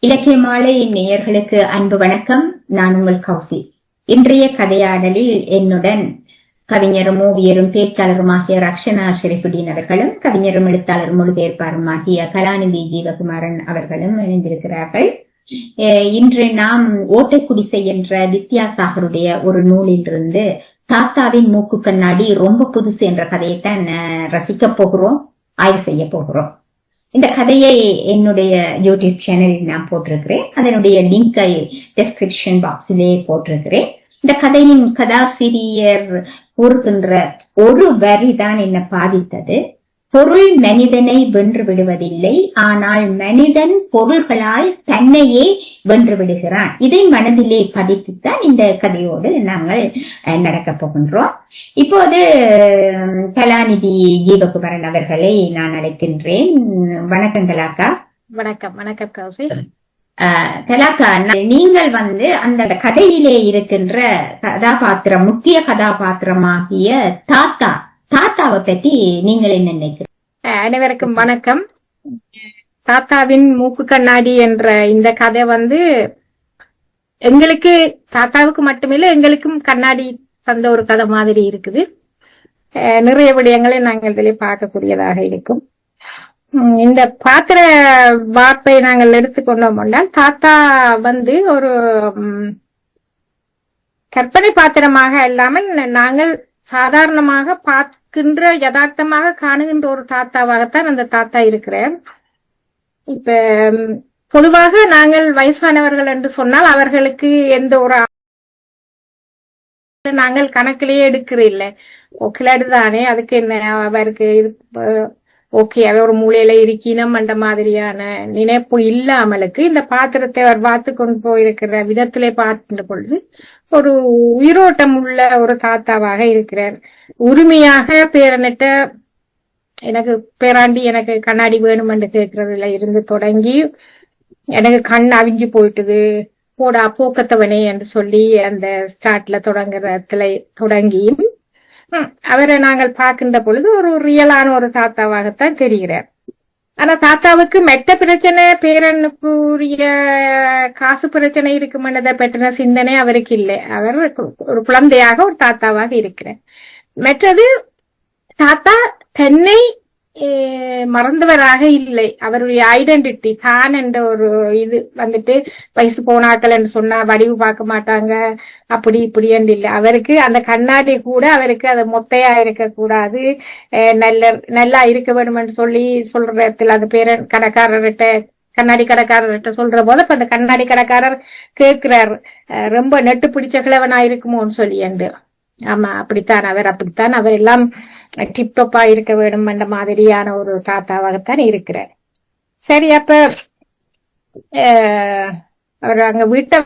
இலக்கிய மாலை நேயர்களுக்கு அன்பு வணக்கம். நான் உங்கள் கௌசி. இன்றைய கதையாடலில் என்னுடன் கவிஞரும் ஓவியரும் பேச்சாளருமாகிய ரக்ஷனா ஷெரீஃபுடீன் அவர்களும் கவிஞரும் எழுத்தாளரும் மொழிபெயர்ப்பாருமாகிய கலாநிதி ஜீவகுமாரன் அவர்களும் இணைந்திருக்கிறார்கள். இன்று நாம் ஓட்டைக்குடிசை என்ற வித்யாசாகருடைய ஒரு நூலிலிருந்து தாத்தாவின் மூக்கு கண்ணாடி ரொம்ப புதுசு என்ற கதையைத்தான் ரசிக்க போகிறோம், ஆய்வு செய்ய போகிறோம். இந்த கதையை என்னுடைய யூடியூப் சேனலில் நான் போட்டிருக்கிறேன். அதனுடைய லிங்கை டெஸ்கிரிப்ஷன் பாக்ஸிலே போட்டிருக்கிறேன். இந்த கதையின் கதாசிரியர் கூறுகின்ற ஒரு வரிதான் என்னை பாதித்தது. பொருள் மனிதனை வென்று விடுவதில்லை, ஆனால் மனிதன் பொருள்களால் தன்னையே வென்று விடுகிறான். இதை மனதிலே பதித்துத்தான் இந்த கதையோடு நாங்கள் நடக்கப் போகின்றோம். இப்போது கலாநிதி ஜீவகுமாரன் அவர்களை நான் அழைக்கின்றேன். வணக்கம் கலாக்கா. வணக்கம். வணக்கம் கௌசி. கலாக்கா, நீங்கள் அந்த கதையிலே இருக்கின்ற கதாபாத்திரம், முக்கிய கதாபாத்திரமாகிய தாத்தாவை பற்றி நீங்கள் என்ன நினைக்கிறீங்க? அனைவருக்கும் வணக்கம். தாத்தாவின் மூக்கு கண்ணாடி என்ற இந்த கதை எங்களுக்கு, தாத்தாவுக்கு மட்டுமில்லை எங்களுக்கும் கண்ணாடி தந்த ஒரு கதை மாதிரி இருக்குது. நிறைய விடயங்களை நாங்கள் இதிலே பார்க்கக்கூடியதாக இருக்கும். இந்த பாத்திர வார்ப்பை நாங்கள் எடுத்துக்கொண்டோம் என்றால், தாத்தா ஒரு கற்பனை பாத்திரமாக இல்லாமல் நாங்கள் சாதாரணமாக பார்க்கின்ற, யதார்த்தமாக காணுகின்ற ஒரு தாத்தாவாகத்தான் அந்த தாத்தா இருக்கிறார். இப்ப பொதுவாக நாங்கள் வயசானவர்கள் என்று சொன்னால் அவர்களுக்கு எந்த ஒரு நாங்கள் கணக்கிலேயே எடுக்கிறதில்லை. கிளாடு தானே, அதுக்கு என்ன, அவருக்கு ஓகே அவர் ஒரு மூலையில இருக்கினம் என்ற மாதிரியான நினைப்பு இல்லாமலுக்கு இந்த பாத்திரத்தை அவர் பார்த்து கொண்டு போயிருக்கிற விதத்திலே பார்க்கின்ற பொழுது ஒரு உயிரோட்டம் உள்ள ஒரு தாத்தாவாக இருக்கிறார். உரிமையாக பேரனிட்ட எனக்கு பேராண்டி எனக்கு கண்ணாடி வேணும் என்று கேட்கறதுல இருந்து தொடங்கி எனக்கு கண் அவிஞ்சு போயிட்டுது, போடா போக்கத்தவனே என்று சொல்லி அந்த ஸ்டார்ட்ல தொடங்குறதுல தொடங்கியும் அவரை நாங்கள் பார்க்கின்ற பொழுது ஒரு ரியலான ஒரு தாத்தாவாகத்தான் தெரிகிறார். ஆனா தாத்தாவுக்கு மெட்ட பிரச்சனை, பேரனுக்குரிய காசு பிரச்சனை இருக்குமென்றதை பற்றின சிந்தனை அவருக்கு இல்லை. அவர் ஒரு குழந்தையாக ஒரு தாத்தாவாக இருக்கிறார். மற்றது தாத்தா தன்னை மறந்தவராக இல்லை. அவருடைய ஐடென்டிட்டி தான் என்ற ஒரு இது வயசு போனாக்கள் என்று சொன்னா வடிவு பார்க்க மாட்டாங்க, அப்படி இப்படி என்று இல்லை. அவருக்கு அந்த கண்ணாடி கூட அவருக்கு அது மொத்தையா இருக்க கூடாது, நல்லா இருக்க வேண்டும் என்று சொல்ற இடத்துல அந்த பேரன் கடைக்காரர்கிட்ட, கண்ணாடி கடைக்காரர்கிட்ட சொல்ற போது அப்ப அந்த கண்ணாடி கடைக்காரர் கேட்கிறார், ரொம்ப நெட்டு பிடிச்ச கிழவனா இருக்குமோன்னு சொல்லி என்று. ஆமா, அப்படித்தான் அவர் எல்லாம் டிப்டாப்பா இருக்க வேண்டும் என்ற மாதிரியான ஒரு தாத்தாவாகத்தான் இருக்கிறார். சரி, அப்ப அவர் அங்க வீட்டை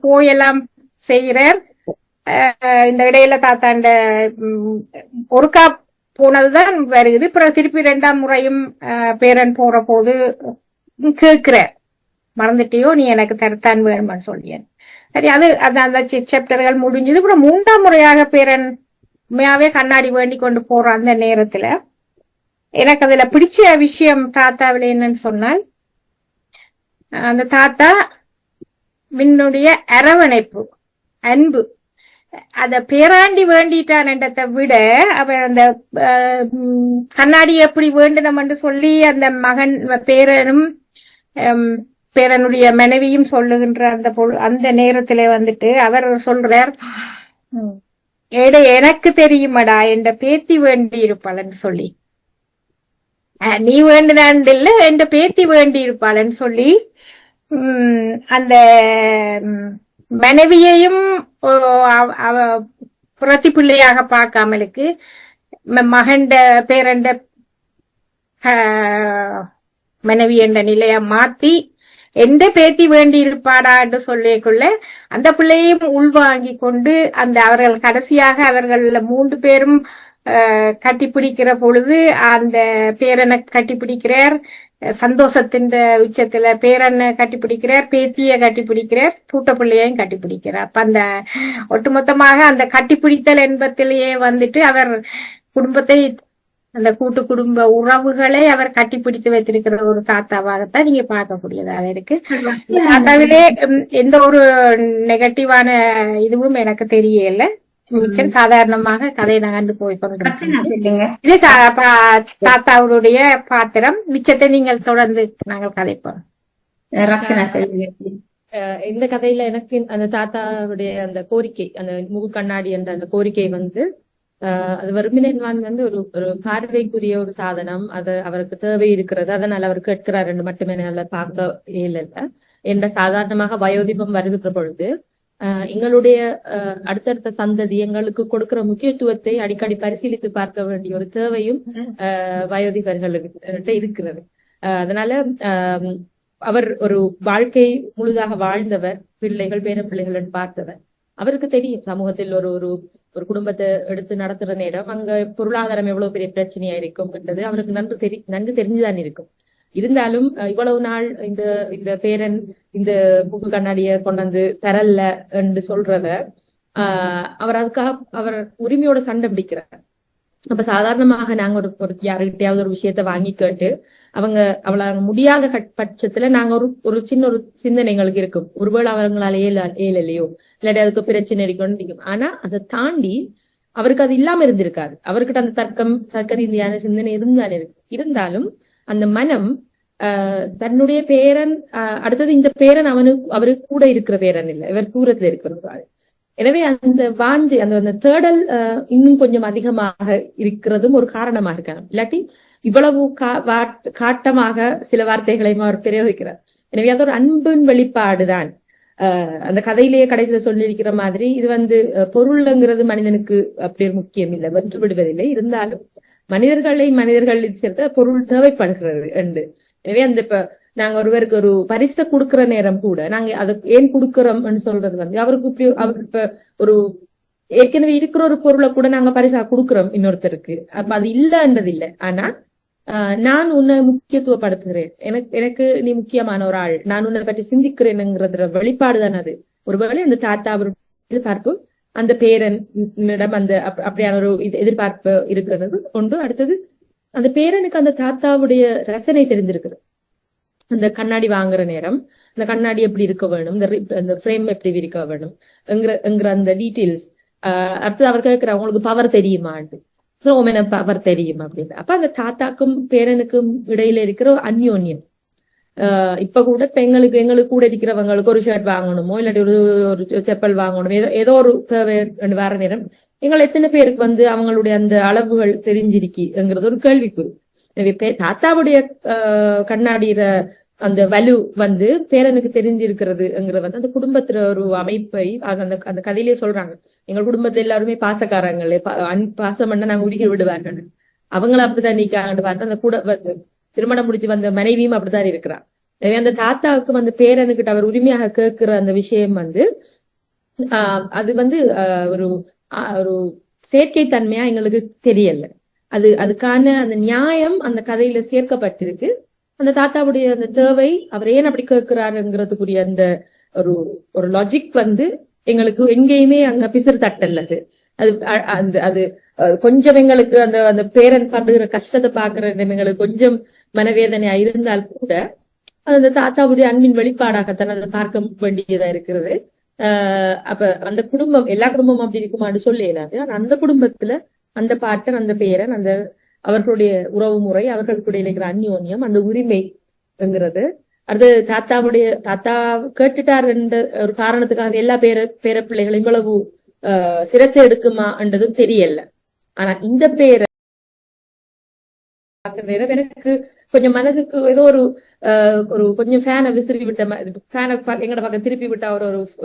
போயெல்லாம் செய்கிறார். இந்த இடையில தாத்தா இந்த ஒருக்கா போனதுதான் வருது. பிறகு திருப்பி 2ஆம் முறையும் பேரன் போற போது கேட்கிறார், மறந்துட்டியோ, நீ எனக்கு தரத்தான் வேணும்னு சொல்லியேன். சரி, அந்த சாப்டர்கள் முடிஞ்சது. அப்புறம் 3ஆம் முறையாக பேரன் உண்மையாவே கண்ணாடி வேண்டி கொண்டு போற அந்த நேரத்துல எனக்கு அதுல பிடிச்ச விஷயம் தாத்தாவில என்னன்னு சொன்னால், அந்த தாத்தா என்னுடைய அரவணைப்பு, அன்பு. அத பேராண்டி வேண்டிட்டான் என்றதை விட அவர் அந்த கண்ணாடி எப்படி வேண்டணும் என்று சொல்லி அந்த மகன் பேரனும் பேரனுடைய மனைவியும் சொல்லுகின்ற அந்த நேரத்திலே அவர் சொல்றார், எனக்கு தெரியுமடா என்ற பேத்தி வேண்டி இருப்பாள்ன்னு சொல்லி, நீ வேண்டினான் இல்ல என்ற பேத்தி வேண்டி இருப்பாள்ன்னு சொல்லி அந்த மனைவியையும் புரத்தி பிள்ளையாக பார்க்காமலுக்கு மகண்ட பேரண்ட மனைவி என்ற நிலைய மாத்தி எந்த பேத்தி வேண்டி இருப்பாடா என்று சொல்லிக்குள்ள அந்த பிள்ளையும் உள்வாங்கி கொண்டு அவர்கள் கடைசியாக அவர்கள் 3 பேரும் கட்டிப்பிடிக்கிற பொழுது அந்த பேரனை கட்டிப்பிடிக்கிறார். சந்தோஷத்தின் உச்சத்துல பேரனை கட்டிப்பிடிக்கிறார், பேத்திய கட்டிப்பிடிக்கிறார், பூட்ட பிள்ளையையும் கட்டிப்பிடிக்கிறார். அப்ப அந்த ஒட்டுமொத்தமாக அந்த கட்டிப்பிடித்தல் என்பதிலேயே அவர் குடும்பத்தை அந்த கூட்டு குடும்ப உறவுகளை அவர் கட்டிப்பிடித்து வைத்திருக்கிற ஒரு தாத்தாவாகத்தான் நீங்க பார்க்கக்கூடியதாக இருக்கு. தாத்தாவிலே எந்த ஒரு நெகட்டிவான இதுவும் எனக்கு தெரியல. மிச்சம் சாதாரணமாக கதையை நகர்ந்து போய் கொண்டிருக்கோம். இது தாத்தாவுடைய பாத்திரம். மிச்சத்தை நீங்கள் தொடர்ந்து நாங்கள் கதைப்போம். ரக்ஷனா சொல்லுங்க. இந்த கதையில எனக்கு அந்த தாத்தாவுடைய அந்த கோரிக்கை, அந்த முக கண்ணாடி என்ற அந்த கோரிக்கை அது வெறுமினன் ஒரு ஒரு பார்வைக்குரிய ஒரு சாதனம். அது அவருக்கு தேவை இருக்கிறது, அதனால அவர் கேட்கிறார் என்று மட்டுமே நல்ல பார்க்க இயலல என்ற சாதாரணமாக வயோதிபம் வருகின்ற பொழுது எங்களுடைய அடுத்தடுத்த சந்ததி எங்களுக்கு கொடுக்கிற முக்கியத்துவத்தை அடிக்கடி பரிசீலித்து பார்க்க வேண்டிய ஒரு தேவையும் வயோதிபர்களுக்கு இருக்கிறது. அதனால அவர் ஒரு வாழ்க்கை முழுதாக வாழ்ந்தவர், பிள்ளைகள் பேர பிள்ளைகள் பார்த்தவர். அவருக்கு தெரியும் சமூகத்தில் ஒரு ஒரு ஒரு குடும்பத்தை எடுத்து நடத்துற நேரம் அங்க பொருளாதாரம் எவ்வளவு பெரிய பிரச்சனையா இருக்கும் என்றது அவருக்கு நன்கு தெரிஞ்சுதான் இருக்கும். இருந்தாலும் இவ்வளவு நாள் இந்த பேரன் இந்த முக கண்ணாடிய கொண்டாந்து தரல என்று சொல்றத அவர் அதுக்காக அவர் உரிமையோட சண்டை பிடிக்கிறார். அப்ப சாதாரணமாக நாங்க ஒரு யாருகிட்டயாவது ஒரு விஷயத்த வாங்கி கேட்டு அவளை முடியாத பட்சத்துல நாங்க ஒரு சின்ன ஒரு சிந்தனை எங்களுக்கு இருக்கும். ஒருவேளை அவங்களால ஏழலையோ இல்லாட்டி அதுக்கு பிரச்சனை இருக்கும். ஆனா அதை தாண்டி அவருக்கு அது இல்லாம இருந்திருக்காரு. அவர்கிட்ட அந்த தர்க்க ரீதியான சிந்தனை இருந்தாலும் அந்த மனம் தன்னுடைய பேரன் அடுத்தது இந்த பேரன் அவருக்கு கூட இருக்கிற பேரன் இல்லை, இவர் தூரத்துல இருக்கிறாரு. எனவே அந்த வாஞ்சை அந்த தேடல் இன்னும் கொஞ்சம் அதிகமாக இருக்கிறதும் ஒரு காரணமாக இருக்காங்க. இல்லாட்டி இவ்வளவு காட்டமாக சில வார்த்தைகளையும் அவர் பிரயோகிக்கிறார். எனவே அது ஒரு அன்பின் வெளிப்பாடுதான். அந்த கதையிலேயே கடைசியில சொல்லியிருக்கிற மாதிரி இது பொருள்ங்கிறது மனிதனுக்கு அப்படி ஒரு முக்கியம் இல்லை, வென்று விடுவதில்லை. இருந்தாலும் மனிதர்கள் சேர்த்த பொருள் தேவைப்படுகிறது என்று. எனவே இப்ப நாங்க ஒருவருக்கு ஒரு பரிசை கொடுக்கிற நேரம் கூட நாங்க அதை ஏன் கொடுக்கிறோம்னு சொல்றது அவருக்கு இப்ப ஒரு ஏற்கனவே இருக்கிற ஒரு பொருளை கூட நாங்க பரிசா கொடுக்கிறோம் இன்னொருத்தருக்கு. அப்ப அது இல்லன்றது இல்லை. ஆனா நான் உன்னை முக்கியத்துவப்படுத்துகிறேன், எனக்கு நீ முக்கியமான ஒரு ஆள், நான் உன்னை பற்றி சிந்திக்கிறேன்ங்கிறத வெளிப்பாடுதான் அது. ஒருவேளை அந்த தாத்தா எதிர்பார்ப்பு அந்த பேரனிடம் அப்படியான ஒரு எதிர்பார்ப்பு இருக்கிறது ஒன்று. அடுத்தது அந்த பேரனுக்கு அந்த தாத்தாவுடைய ரசனை தெரிஞ்சிருக்குது. அந்த கண்ணாடி வாங்குற நேரம் அந்த கண்ணாடி எப்படி இருக்க வேணும், இந்த ஃப்ரேம் எப்படி இருக்க வேணும் என்கிற அந்த டீட்டெயில்ஸ். அடுத்தது அவர் கேட்கிற அவங்களுக்கு பவர் தெரியுமான்னு, பவர் தெரியும் அப்படின்னு. அப்ப அந்த தாத்தாக்கும் பேரனுக்கும் இடையில இருக்கிற அந்யோன்யம். இப்ப கூட இப்ப எங்களுக்கு கூட இருக்கிறவங்களுக்கு ஒரு ஷர்ட் வாங்கணுமோ இல்லாட்டி ஒரு செப்பல் வாங்கணுமோ ஏதோ ஒரு தேவை வர நேரம் எங்களை எத்தனை பேருக்கு அவங்களுடைய அந்த அளவுகள் தெரிஞ்சிருக்குங்கிறது ஒரு கேள்விக்குறி. எனவே தாத்தாவுடைய கண்ணாடியிற அந்த வலு பேரனுக்கு தெரிஞ்சிருக்கிறதுங்கிறது அந்த குடும்பத்துல ஒரு அமைப்பை அந்த கதையிலேயே சொல்றாங்க. எங்க குடும்பத்துல எல்லாருமே பாசக்காரங்களே, பாசம் பண்ண நாங்க உருகி விடுவார்கள், அவங்களும் அப்படித்தான் நீக்காங்கன்னு பார்த்து அந்த கூட திருமணம் முடிச்சு வந்த மனைவியும் அப்படித்தான் இருக்கிறார். எனவே அந்த தாத்தாவுக்கு பேரனுக்கிட்ட அவர் உரிமையாக கேட்கிற அந்த விஷயம் அது ஒரு செயற்கை தன்மையா எங்களுக்கு தெரியல. அதுக்கான அந்த நியாயம் அந்த கதையில சேர்க்கப்பட்டிருக்கு. அந்த தாத்தாவுடைய அந்த தேவை அவர் ஏன் அப்படி கேட்கிறாருங்கிறதுக்குரிய அந்த ஒரு லாஜிக் எங்களுக்கு எங்கேயுமே அங்க பிசிறு தட்டல்லது. அது கொஞ்சம் எங்களுக்கு அந்த பேரன் பண்ற கஷ்டத்தை பாக்குற எங்களுக்கு கொஞ்சம் மனவேதனையா இருந்தால் கூட அந்த தாத்தாவுடைய அன்பின் வெளிப்பாடாகத்தான் அதை பார்க்க வேண்டியதா இருக்கிறது. அப்ப அந்த குடும்பம் எல்லா குடும்பமும் அப்படி இருக்குமான்னு சொல்ல இயலாது. ஆனா அந்த குடும்பத்துல அந்த பாட்டன் அந்த பேரன் அவர்களுடைய உறவு முறை, அவர்களுடைய இருக்கிற அந்யோன்யம், அந்த உரிமைங்கிறது அது தாத்தா கேட்டுட்டார் என்ற ஒரு காரணத்துக்காக எல்லா பேர பிள்ளைகளும் இவ்வளவு சிரத்தை எடுக்குமா என்றதும் தெரியல. ஆனா இந்த பேரை எனக்கு கொஞ்சம் மனதுக்கு ஏதோ ஒரு கொஞ்சம் ஃபேனை விசிறி விட்ட ஃபேனை எங்கட பக்கம் திருப்பி விட்டா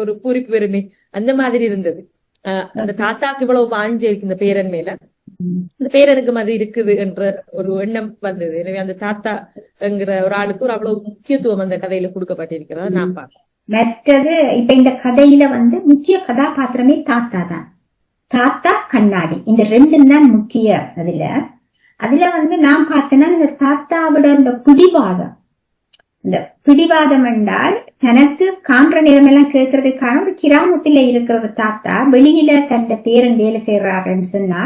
ஒரு பூரிப்பு பெருமை அந்த மாதிரி இருந்தது. அந்த தாத்தாக்கு இவ்வளவு வாஞ்சி இருக்கு இந்த பேரன் மேல, இந்த பேரனுக்கு அது இருக்குது என்ற ஒரு எண்ணம் வந்தது. எனவே அந்த தாத்தாங்கிற ஒரு ஆளுக்கு ஒரு அவ்வளவு முக்கியத்துவம் அந்த கதையில கொடுக்கப்பட்டிருக்கிறதா நான் பார்க்கிறேன். மற்றது இப்ப இந்த கதையில முக்கிய கதாபாத்திரமே தாத்தா தான். தாத்தா கண்ணாடி இந்த ரெண்டும் தான் முக்கிய. அதுல நான் பார்த்தேன்னா இந்த தாத்தாவோட அந்த பிடிவாதம், இந்த பிடிவாதம் என்றால் தனக்கு காண்ற நேரமெல்லாம் கேட்கறதுக்கான ஒரு கிராமத்துல இருக்கிற ஒரு தாத்தா வெளியில தன்னை பேரன் வேலை செய்யறாருன்னு சொன்னா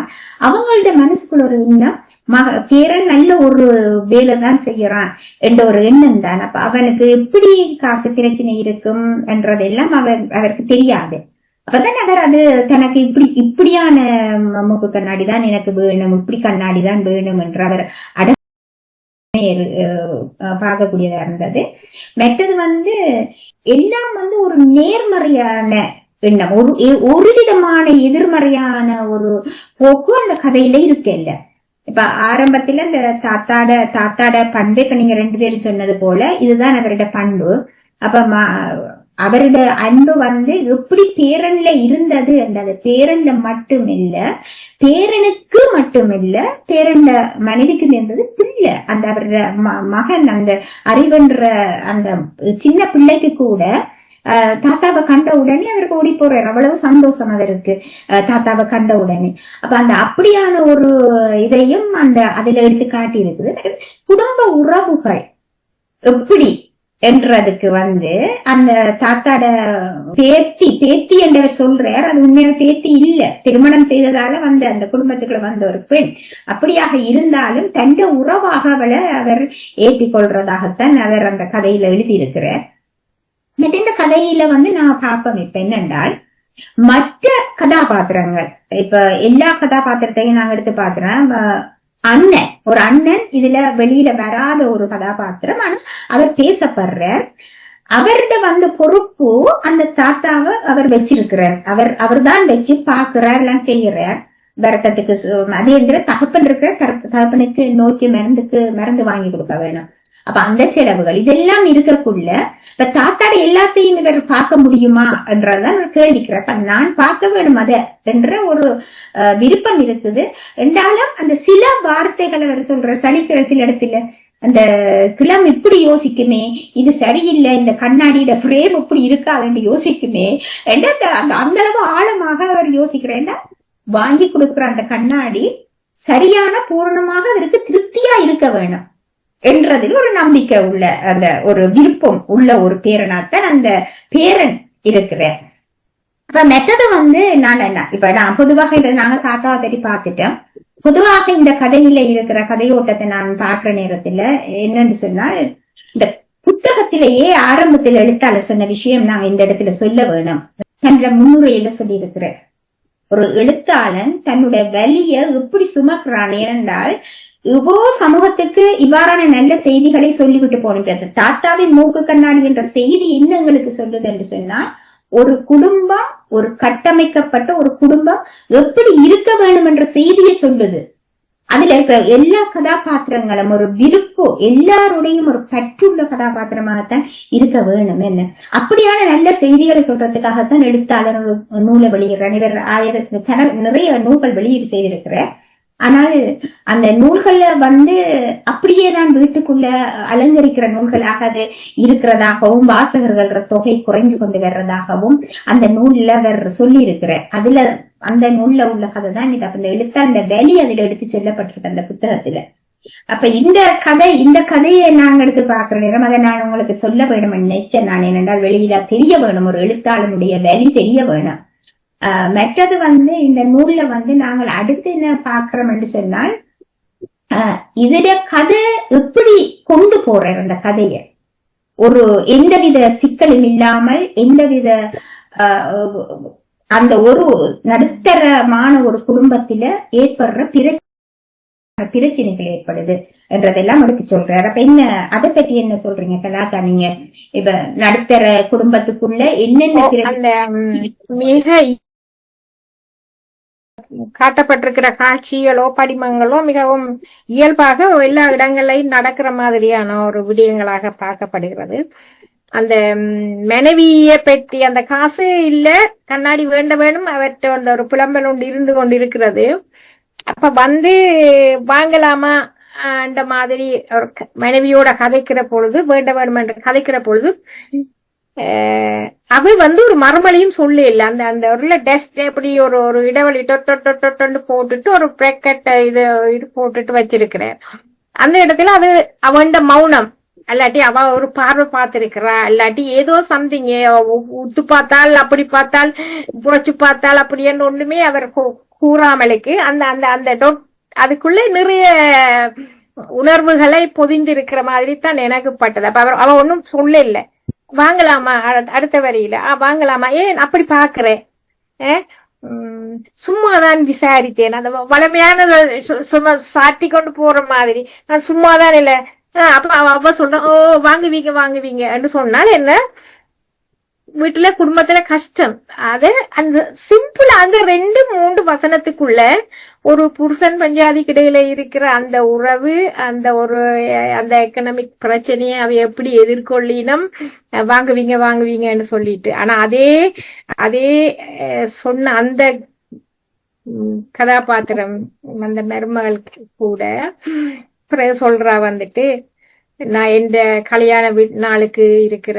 அவங்களோட மனசுக்குள்ள ஒரு எண்ணம் பேரன் நல்ல ஒரு வேலைதான் செய்யறான் என்ற ஒரு எண்ணம் தான். அப்ப அவனுக்கு எப்படி காசு பிரச்சனை இருக்கும் என்றதெல்லாம் அவருக்கு தெரியாது. அப்பதான் அவர் அது தனக்கு இப்படியான மூக்கு கண்ணாடி தான் எனக்கு வேணும், இப்படி கண்ணாடி தான் வேணும் என்று அவர் பார்க்கக்கூடியதா இருந்தது. மற்றது எல்லாம் ஒரு நேர்மறையான எண்ணம், ஒரு விதமான எதிர்மறையான ஒரு போக்கு அந்த கதையில இருக்கல. இப்ப ஆரம்பத்துல இந்த தாத்தாட பண்பு இப்ப நீங்க 2 பேரும் சொன்னது போல இதுதான் அவரோட பண்பு. அப்ப அவரோட அன்பு எப்படி பேரன்ல இருந்தது என்றது பேரன்ல மட்டுமில்ல, பேரனுக்கு மட்டுமில்ல, பேரன் மனைவிக்கு இருந்தது பிள்ளை. அந்த அவரோட மகன் அந்த அறிவென்ற அந்த சின்ன பிள்ளைக்கு கூட தாத்தாவை கண்ட உடனே அவருக்கு ஓடி போறாரு. அவ்வளவு சந்தோஷம் அவருக்கு தாத்தாவை கண்ட உடனே. அப்ப அந்த அப்படியான ஒரு இதையும் அதுல எடுத்து காட்டி இருக்குது. குடும்ப உறவுகள் எப்படி என்றதுக்கு அந்த தாத்தாட பேத்தி என்றவர் சொல்றார். அது உண்மையான பேத்தி இல்ல, திருமணம் செய்ததால அந்த குடும்பத்துக்குள்ள வந்த ஒரு பெண். அப்படியாக இருந்தாலும் தந்த உறவாக அவளை அவர் ஏற்றிக்கொள்றதாகத்தான் அவர் அந்த கதையில எழுதியிருக்கிறார். இந்த கதையில நான் பார்ப்போம் இப்ப என்னென்றால் மற்ற கதாபாத்திரங்கள், இப்ப எல்லா கதாபாத்திரத்தையும் நாங்க எடுத்து பாக்குறோம். ஒரு அண்ணன் இதுல வெளியில வராத ஒரு கதாபாத்திரம், ஆனா அவர் பேசப்படுறார். அவர்கிட்ட பொறுப்பு அந்த தாத்தாவை அவர் வச்சிருக்கிறார். அவர் தான் வச்சு பாக்குறார், எல்லாம் செய்யறார். வருத்தத்துக்கு அதே தகப்பன் இருக்கிற தகப்பனுக்கு நோக்கி மருந்து வாங்கி கொடுக்க வேணும். அப்ப அந்த செலவுகள் இதெல்லாம் இருக்கக்குள்ள இப்ப தாத்தாட எல்லாத்தையும் இவர் பார்க்க முடியுமா என்றதான் கேள்விக்கிறார். நான் பார்க்க வேணும் அத என்ற ஒரு விருப்பம் இருக்குது என்றாலும் அந்த சில வார்த்தைகளை அவர் சொல்ற சலிக்கிற சில இடத்துல அந்த கிளம் இப்படி யோசிக்குமே, இது சரியில்லை, இந்த கண்ணாடியோட ஃப்ரேம் இப்படி இருக்காதுன்னு யோசிக்குமே என்ற அந்த அளவு ஆழமாக அவர் யோசிக்கிறேன். வாங்கி கொடுக்கிற அந்த கண்ணாடி சரியான பூரணமாக அவருக்கு திருப்தியா இருக்க வேணும் என்றதில் ஒரு நம்பிக்கை உள்ள அந்த ஒரு விருப்பம் உள்ள ஒரு பேரனாத்தான் அந்த பேரன் இருக்கிறேன். அப்ப மெத்தது நான் பொதுவாக இதை நாங்க தாத்தாவை பற்றி பார்த்துட்டோம். பொதுவாக இந்த கதையில இருக்கிற கதையோட்டத்தை நான் பார்க்கிற நேரத்துல என்னன்னு சொன்னா, இந்த புத்தகத்திலேயே ஆரம்பத்தில் எழுத்தாளர் சொன்ன விஷயம் நாங்க இந்த இடத்துல சொல்ல வேணும். தன்னோட முன்னுரையில சொல்லி இருக்கிறேன், ஒரு எழுத்தாளன் தன்னுடைய வலிய எப்படி சுமக்கிறான் என்றால் இவ்வளோ சமூகத்துக்கு இவ்வாறான நல்ல செய்திகளை சொல்லிவிட்டு போனது. தாத்தாவின் மூக்கு கண்ணாடி என்ற செய்தி என்ன எங்களுக்கு சொல்லுது என்று சொன்னா, ஒரு குடும்பம், ஒரு கட்டமைக்கப்பட்ட ஒரு குடும்பம் எப்படி இருக்க வேண்டும் என்ற செய்தியை சொல்லுது. அதுல இருக்கிற எல்லா கதாபாத்திரங்களும் ஒரு விருப்பம், எல்லாருடையும் ஒரு பற்றுள்ள கதாபாத்திரமாகத்தான் இருக்க வேணும். என்ன அப்படியான நல்ல செய்திகளை சொல்றதுக்காகத்தான் எழுத்தாளர் நூலை வெளியிடுறார். இவர் நிறைய நூல்கள் வெளியீடு செய்திருக்கிறார். ஆனால் அந்த நூல்கள்ல அப்படியே தான் வீட்டுக்குள்ள அலங்கரிக்கிற நூல்களாக அது இருக்கிறதாகவும், வாசகர்கள் தொகை குறைஞ்சு கொண்டு வர்றதாகவும் அந்த நூல்ல அவர் சொல்லி இருக்கிற. அதுல அந்த நூல்ல உள்ள கதை தான் இது. அந்த எழுத்த அந்த வேலி அதுல எடுத்து சொல்லப்பட்டிருக்கு அந்த புத்தகத்துல. அப்ப இந்த கதையை நாங்க எடுத்து பாக்குற நேரம் அதை நான் உங்களுக்கு சொல்ல வேணும் நினைச்சேன். நான் என்னென்றால் வெளியில தெரிய வேணும், ஒரு எழுத்தாளனுடைய வேலி தெரிய வேணும். மற்றது இந்த நூல்ல நாங்கள் அடுத்து என்ன பாக்குறோம் என்று சொன்னால், இதுல கதை எப்படி கொண்டு போற அந்த கதைய ஒரு எந்தவித சிக்கலும் இல்லாமல், எந்தவித அந்த ஒரு நடுத்தரமான ஒரு குடும்பத்தில ஏற்படுற பிரச்சனைகள் ஏற்படுது என்றதெல்லாம் எடுத்து சொல்றாரு. அப்ப என்ன அதை பற்றி என்ன சொல்றீங்க கலாக்கா? நீங்க இப்ப நடுத்தர குடும்பத்துக்குள்ள என்னென்ன மிக காட்டப்பட்டிருக்கிற காட்சிகளோ படிமங்களோ மிகவும் இயல்பாக எல்லா இடங்களையும் நடக்கிற மாதிரியான ஒரு விடயங்களாக பார்க்கப்படுகிறது. அந்த மனைவியை பற்றி அந்த காசு இல்ல, கண்ணாடி வேணும், அவற்றை அந்த ஒரு புலம்பல் ஒன்று இருந்து கொண்டிருக்கிறது. அப்ப வாங்கலாமா அந்த மாதிரி ஒரு மனைவியோட கதைக்கிற பொழுது, வேண்டும் என்று கதைக்கிற பொழுது அவ ஒரு மறுமொழியும் சொல்ல இல்ல. அந்த ஒரு டெஸ்ட் எப்படி ஒரு இடைவெளி தொட்டு போட்டுட்டு ஒரு பிரேக்கெட் இது போட்டுட்டு வச்சிருக்கிறேன். அந்த இடத்துல அது அவன் மௌனம் இல்லாட்டி அவ ஒரு பார்வை பார்த்திருக்கிறா, இல்லாட்டி ஏதோ சம்திங் உத்து பார்த்தால் அப்படி பார்த்தால் புழைச்சு பார்த்தால் அப்படின்னு ஒண்ணுமே அவர் கூறாமலுக்கு அந்த அந்த அந்த அதுக்குள்ள நிறைய உணர்வுகளை பொதிந்திருக்கிற மாதிரி தான் எனக்கு பட்டது. அப்ப அவ ஒன்னும் சொல்ல இல்ல, வாங்கலாமா அடுத்த வரியில வாங்கலாமா, ஏன் அப்படி பாக்குறேன், சும்மாதான் விசாரித்தேன், அந்த வளமையான சும்மா சாட்டி கொண்டு போற மாதிரி, நான் சும்மாதான் இல்ல. அப்ப அவ சொல்றேன், ஓ வாங்குவீங்க என்று சொன்னால் என்ன, வீட்டுல குடும்பத்துல கஷ்டம். அது அந்த சிம்பிளா அந்த 2-3 வசனத்துக்குள்ள ஒரு புருஷன் பஞ்சாதிக்கு இடையில இருக்கிற அந்த உறவு, அந்த ஒரு அந்த எக்கனாமிக் பிரச்சனையை அவ எப்படி எதிர்கொள்ளினம், வாங்குவீங்கன்னு சொல்லிட்டு. ஆனா அதே சொன்ன அந்த கதாபாத்திரம் அந்த மருமகளுக்கு கூட சொல்றா வந்துட்டு, நான் எந்த கல்யாண நாளுக்கு இருக்கிற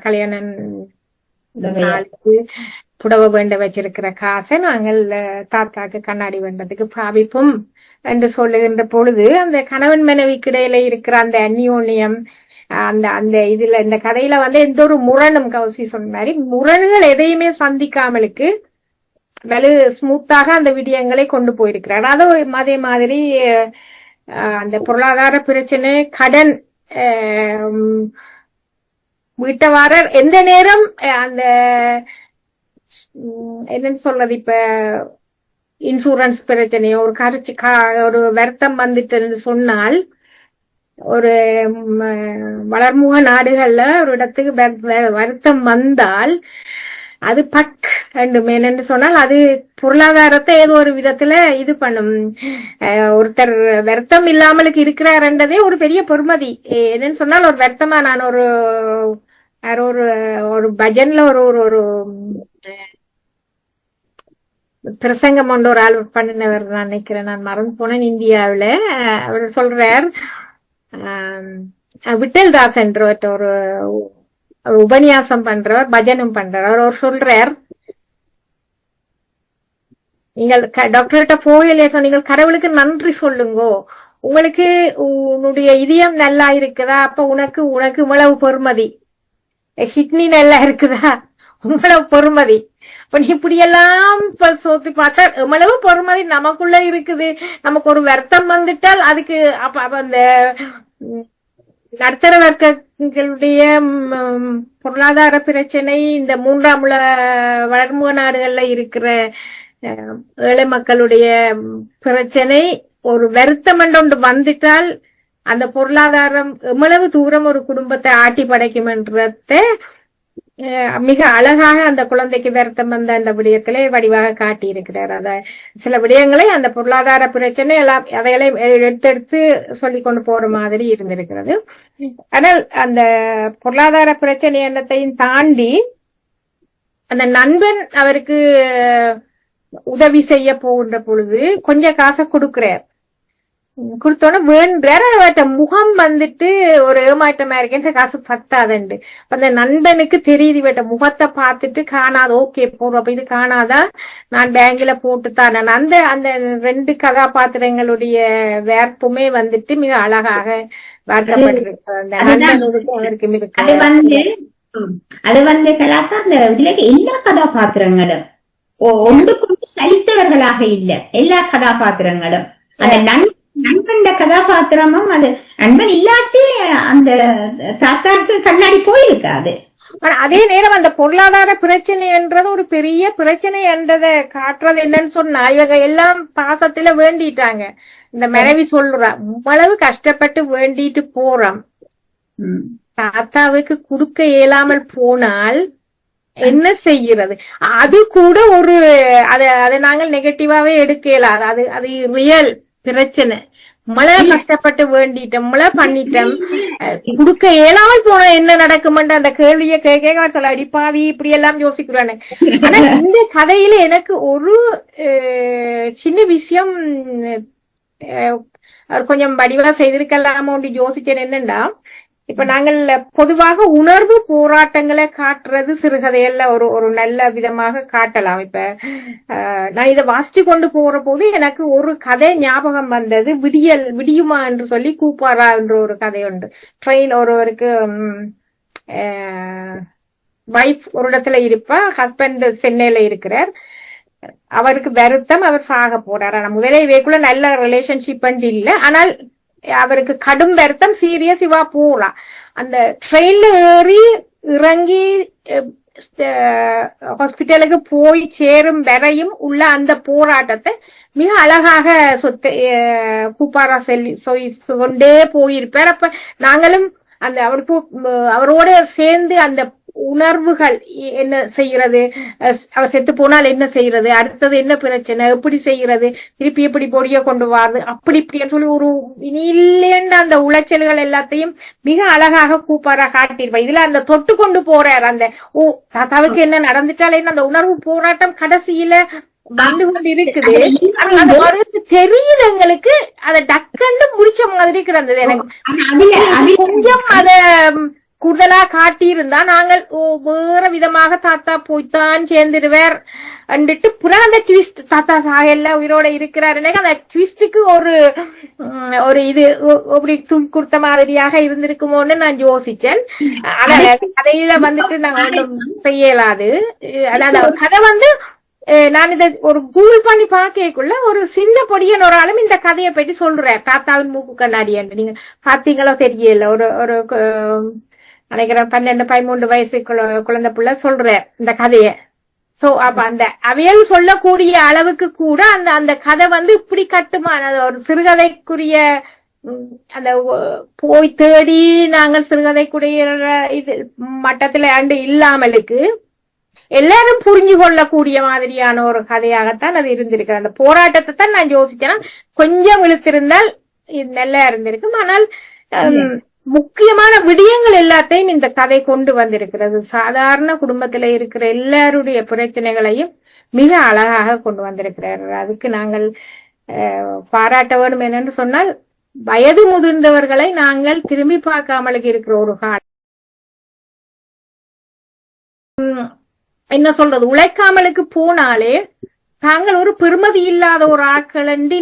கல்யாண நாளுக்கு புடவை வேண்ட வச்சிருக்கிற காசை நாங்கள் தாத்தாக்கு கண்ணாடி வேண்டதுக்கு பாவிப்போம் என்று சொல்லுகின்ற பொழுது, அந்த கணவன் மனைவிக்கு இடையில இருக்கிற அந்த அந்யோன்யம், அந்த அந்த இதுல இந்த கதையில எந்த ஒரு முரணும், கௌசி சொன்ன மாதிரி முரணுகள் எதையுமே சந்திக்காமலுக்கு வெகு ஸ்மூத்தாக அந்த விடயங்களை கொண்டு போயிருக்கிறார். அதுவும் அதே மாதிரி அந்த பொருளாதார பிரச்சனை, கடன், வீட்டவாரர் எந்த நேரம் அந்த என்னன்னு சொல்றது, இப்ப இன்சூரன்ஸ் பிரச்சனையோ ஒரு வருத்தம் வந்துட்டு சொன்னால், ஒரு வளர்முக நாடுகள்ல ஒரு இடத்துக்கு வருத்தம் வந்தால் அது என்னன்னு சொன்னால் அது பொருளாதாரத்தை ஏதோ ஒரு விதத்துல இது பண்ணும். ஒருத்தர் வருத்தம் இல்லாமலுக்கு இருக்கிறாருன்றதே ஒரு பெரிய பொறுமதி. என்னன்னு சொன்னால், ஒரு வருத்தமா நான் ஒரு பஜன்ல ஒரு பிரசங்கம் ஒன்று ஒரு ஆள் பண்ணினவர் நான் நினைக்கிறேன், நான் மறந்து போனேன், இந்தியாவில. அவர் சொல்றார், விட்டல் தாஸ் என்ற ஒரு உபன்யாசம் பண்றவர், பஜனும் பண்றவர். அவர் சொல்றார், நீங்கள் டாக்டர்கிட்ட போகலையா, நீங்கள் கடவுளுக்கு நன்றி சொல்லுங்கோ, உங்களுக்கு உன்னுடைய இதயம் நல்லா இருக்குதா, அப்ப உனக்கு இவ்வளவு பொறுமதி, கிட்னி நல்லா இருக்குதா, இவ்வளவு பொறுமதி. அப்ப நீ இப்படியெல்லாம் சோத்து பார்த்தா எவ்வளவு பொறுமதி நமக்குள்ள இருக்குது. நமக்கு ஒரு வருத்தம் வந்துட்டால் அதுக்கு அப்ப அந்த நடுத்தர வர்க்கங்களுடைய பொருளாதார பிரச்சனை, இந்த 3ஆம் வளர்முக நாடுகள்ல இருக்கிற ஏழை மக்களுடைய பிரச்சனை, ஒரு வருத்தம் ஒன்று வந்துட்டால் அந்த பொருளாதாரம் எவ்வளவு தூரம் ஒரு குடும்பத்தை ஆட்டி படைக்கும்ன்றத மிக அழகாக அந்த குழந்தைக்கு வருத்தம் வந்த அந்த விடயத்திலே வடிவாக காட்டி இருக்கிறார். அத சில விடயங்களை அந்த பொருளாதார பிரச்சனை எல்லாம் அதைகளை எடுத்தெடுத்து சொல்லிக் கொண்டு போற மாதிரி இருந்திருக்கிறது. ஆனால் அந்த பொருளாதார பிரச்சனை என்னத்தையும் தாண்டி அந்த நண்பன் அவருக்கு உதவி செய்ய போகின்ற பொழுது கொஞ்சம் காசை கொடுக்கிறார். கொடுத்தோன்னா வேண்டார், அவர்கிட்ட முகம் வந்துட்டு ஒரு ஏமாற்றமா இருக்கேன், காசு பத்தாதுண்டு. அந்த நண்பனுக்கு தெரியுது, இவட்ட முகத்தை பார்த்துட்டு காணாது, ஓகே போறோம், அப்ப இது காணாதா, நான் பேங்க்ல போட்டுத்தான். அந்த அந்த 2 கதாபாத்திரங்களுடைய வேர்ப்புமே வந்துட்டு மிக அழகாக வார்க்கப்பட்டிருக்கு. அந்த நண்பனுக்கு அவருக்கு அது கலாக்கா அந்த எல்லா கதாபாத்திரங்களும் ஒன்றுக்கு சலித்தவர்களாக இல்ல, எல்லா கதாபாத்திரங்களும் அந்த நண்பன் கதாபாத்திரமும், அது நண்பன் இல்லாட்டி அந்த தாத்தாக்கு கண்ணாடி போயிருக்காது. அதே நேரம் அந்த பொருளாதார பிரச்சனை என்றது ஒரு பெரிய பிரச்சனை என்றதை காட்டுறது என்னன்னு சொன்னா, இவங்க எல்லாம் பாசத்துல வேண்டிட்டாங்க. இந்த மனைவி சொல்றா, இவ்வளவு கஷ்டப்பட்டு வேண்டிட்டு போறோம், தாத்தாவுக்கு கொடுக்க இயலாமல் போனால் என்ன செய்கிறது. அது கூட ஒரு அதை நாங்கள் நெகட்டிவாவே எடுக்கலாம். அது ரியல் பிரச்சனை. மழை கஷ்டப்பட்டு வேண்டிட்டோம், மழை பண்ணிட்டோம், குடுக்க இயலாமல் போன என்ன நடக்குமென்ற அந்த கேள்வியை கேட்க சொல்ல அடிப்பாவி இப்படி எல்லாம் யோசிக்கிறானு. ஆனா இந்த கதையில எனக்கு ஒரு சின்ன விஷயம் அவர் கொஞ்சம் வடிவா செய்திருக்கலாமோ யோசிச்சேன். என்னன்னா, இப்ப நாங்கள் பொதுவாக உணர்வு போராட்டங்களை காட்டுறது சிறுகதையல்ல ஒரு நல்ல விதமாக காட்டலாம். இப்ப நான் இதை வாசிச்சு கொண்டு போற போது எனக்கு ஒரு கதை ஞாபகம் வந்தது. விடியுமா என்று சொல்லி கூப்பாரா என்ற ஒரு கதை உண்டு. ட்ரெயின் ஒருவருக்கு வைஃப் ஒரு இடத்துல இருப்பா, ஹஸ்பண்ட் சென்னையில இருக்கிறார். அவருக்கு வருத்தம், அவர் சாக போறார். ஆனா முதலே வேக்குள்ள நல்ல ரிலேஷன்ஷிப் இல்ல, ஆனால் அவருக்கு கடும் வருத்தம், சீரியஸ் இவா போலாம். அந்த ட்ரெயின்ல ஏறி இறங்கி ஹாஸ்பிட்டலுக்கு போய் சேரும் வரையும் உள்ள அந்த போராட்டத்தை மிக அழகாக கூப்பாரா கொண்டே போயிருப்பார். அப்ப நாங்களும் அந்த அவரோட சேர்ந்து அந்த உணர்வுகள் என்ன செய்யறது, அவர் செத்து போனால் என்ன செய்யறது, அடுத்தது என்ன பிரச்சனை, எப்படி செய்யறது, திருப்பி எப்படி பொடிய கொண்டு வாருது, அப்படி இப்படின்னு சொல்லி ஒரு இல்லைன்னு அந்த உளைச்சல்கள் எல்லாத்தையும் மிக அழகாக கூப்பாரா காட்டியிருப்பார். இதுல அந்த தொட்டு கொண்டு போறார். அந்த தாத்தாவுக்கு என்ன நடந்துட்டாலே அந்த உணர்வு போராட்டம் கடைசியில வந்து கொண்டு இருக்குது. தெரியுது எங்களுக்கு, அதை டக்கண்டு முடிச்ச மாதிரி கிடந்தது. எனக்கு கொஞ்சம் அத கூடுதலா காட்டியிருந்தா நாங்கள் வேற விதமாக தாத்தா போய்த்தான் சேர்ந்துடுவார் அண்டுட்டு புறம் அந்த ட்விஸ்ட், தாத்தா சாயல்ல உயிரோட இருக்கிறார். அந்த ட்விஸ்டுக்கு ஒரு இது அப்படி தூக்கி கொடுத்த மாதிரியாக இருந்திருக்குமோன்னு நான் யோசிச்சேன். ஆனா கதையில வந்துட்டு நாங்க ஒன்றும் செய்யலாது. அதாவது கதை வந்து நான் இதை ஒரு கூகுள் பண்ணி பாக்கக்குள்ள ஒரு சின்ன பொடியன் ஒரு ஆளும் இந்த கதையை பற்றி சொல்றார். தாத்தாவின் மூக்கு கண்ணாடி என்று நீங்க பாத்தீங்களோ தெரியல. ஒரு நினைக்கிறேன் 12-13 வயசு குழந்தை புள்ள சொல்ற இந்த கதைய. சோ அப்ப அந்த அவையல் சொல்லக்கூடிய அளவுக்கு கூட அந்த கதை வந்து இப்படி கட்டுமான ஒரு சிறுகதைக்குரிய அந்த போய் தேடி நாங்கள் சிறுகதைக்குரிய இது மட்டத்துல ஆண்டு இல்லாமலுக்கு எல்லாரும் புரிஞ்சு கொள்ளக்கூடிய மாதிரியான ஒரு கதையாகத்தான் அது இருந்திருக்கு. அந்த போராட்டத்தை தான் நான் யோசிச்சேன்னா கொஞ்சம் இழுத்திருந்தால் நல்லா இருந்திருக்கும். ஆனால் முக்கியமான விடயங்கள் எல்லாத்தையும் இந்த கதை கொண்டு வந்திருக்கிறது. சாதாரண குடும்பத்தில இருக்கிற எல்லாருடைய பிரச்சனைகளையும் மிக அழகாக கொண்டு வந்திருக்கிறார். அதுக்கு நாங்கள் பாராட்ட வேண்டும். என்னென்று சொன்னால் வயது முதிர்ந்தவர்களை நாங்கள் திரும்பி பார்க்காமலுக்கு இருக்கிற ஒரு காலம், என்ன சொல்றது, உழைக்காமலுக்கு போனாலே தாங்கள் ஒரு பெருமதி இல்லாத ஒரு ஆட்கள் என்று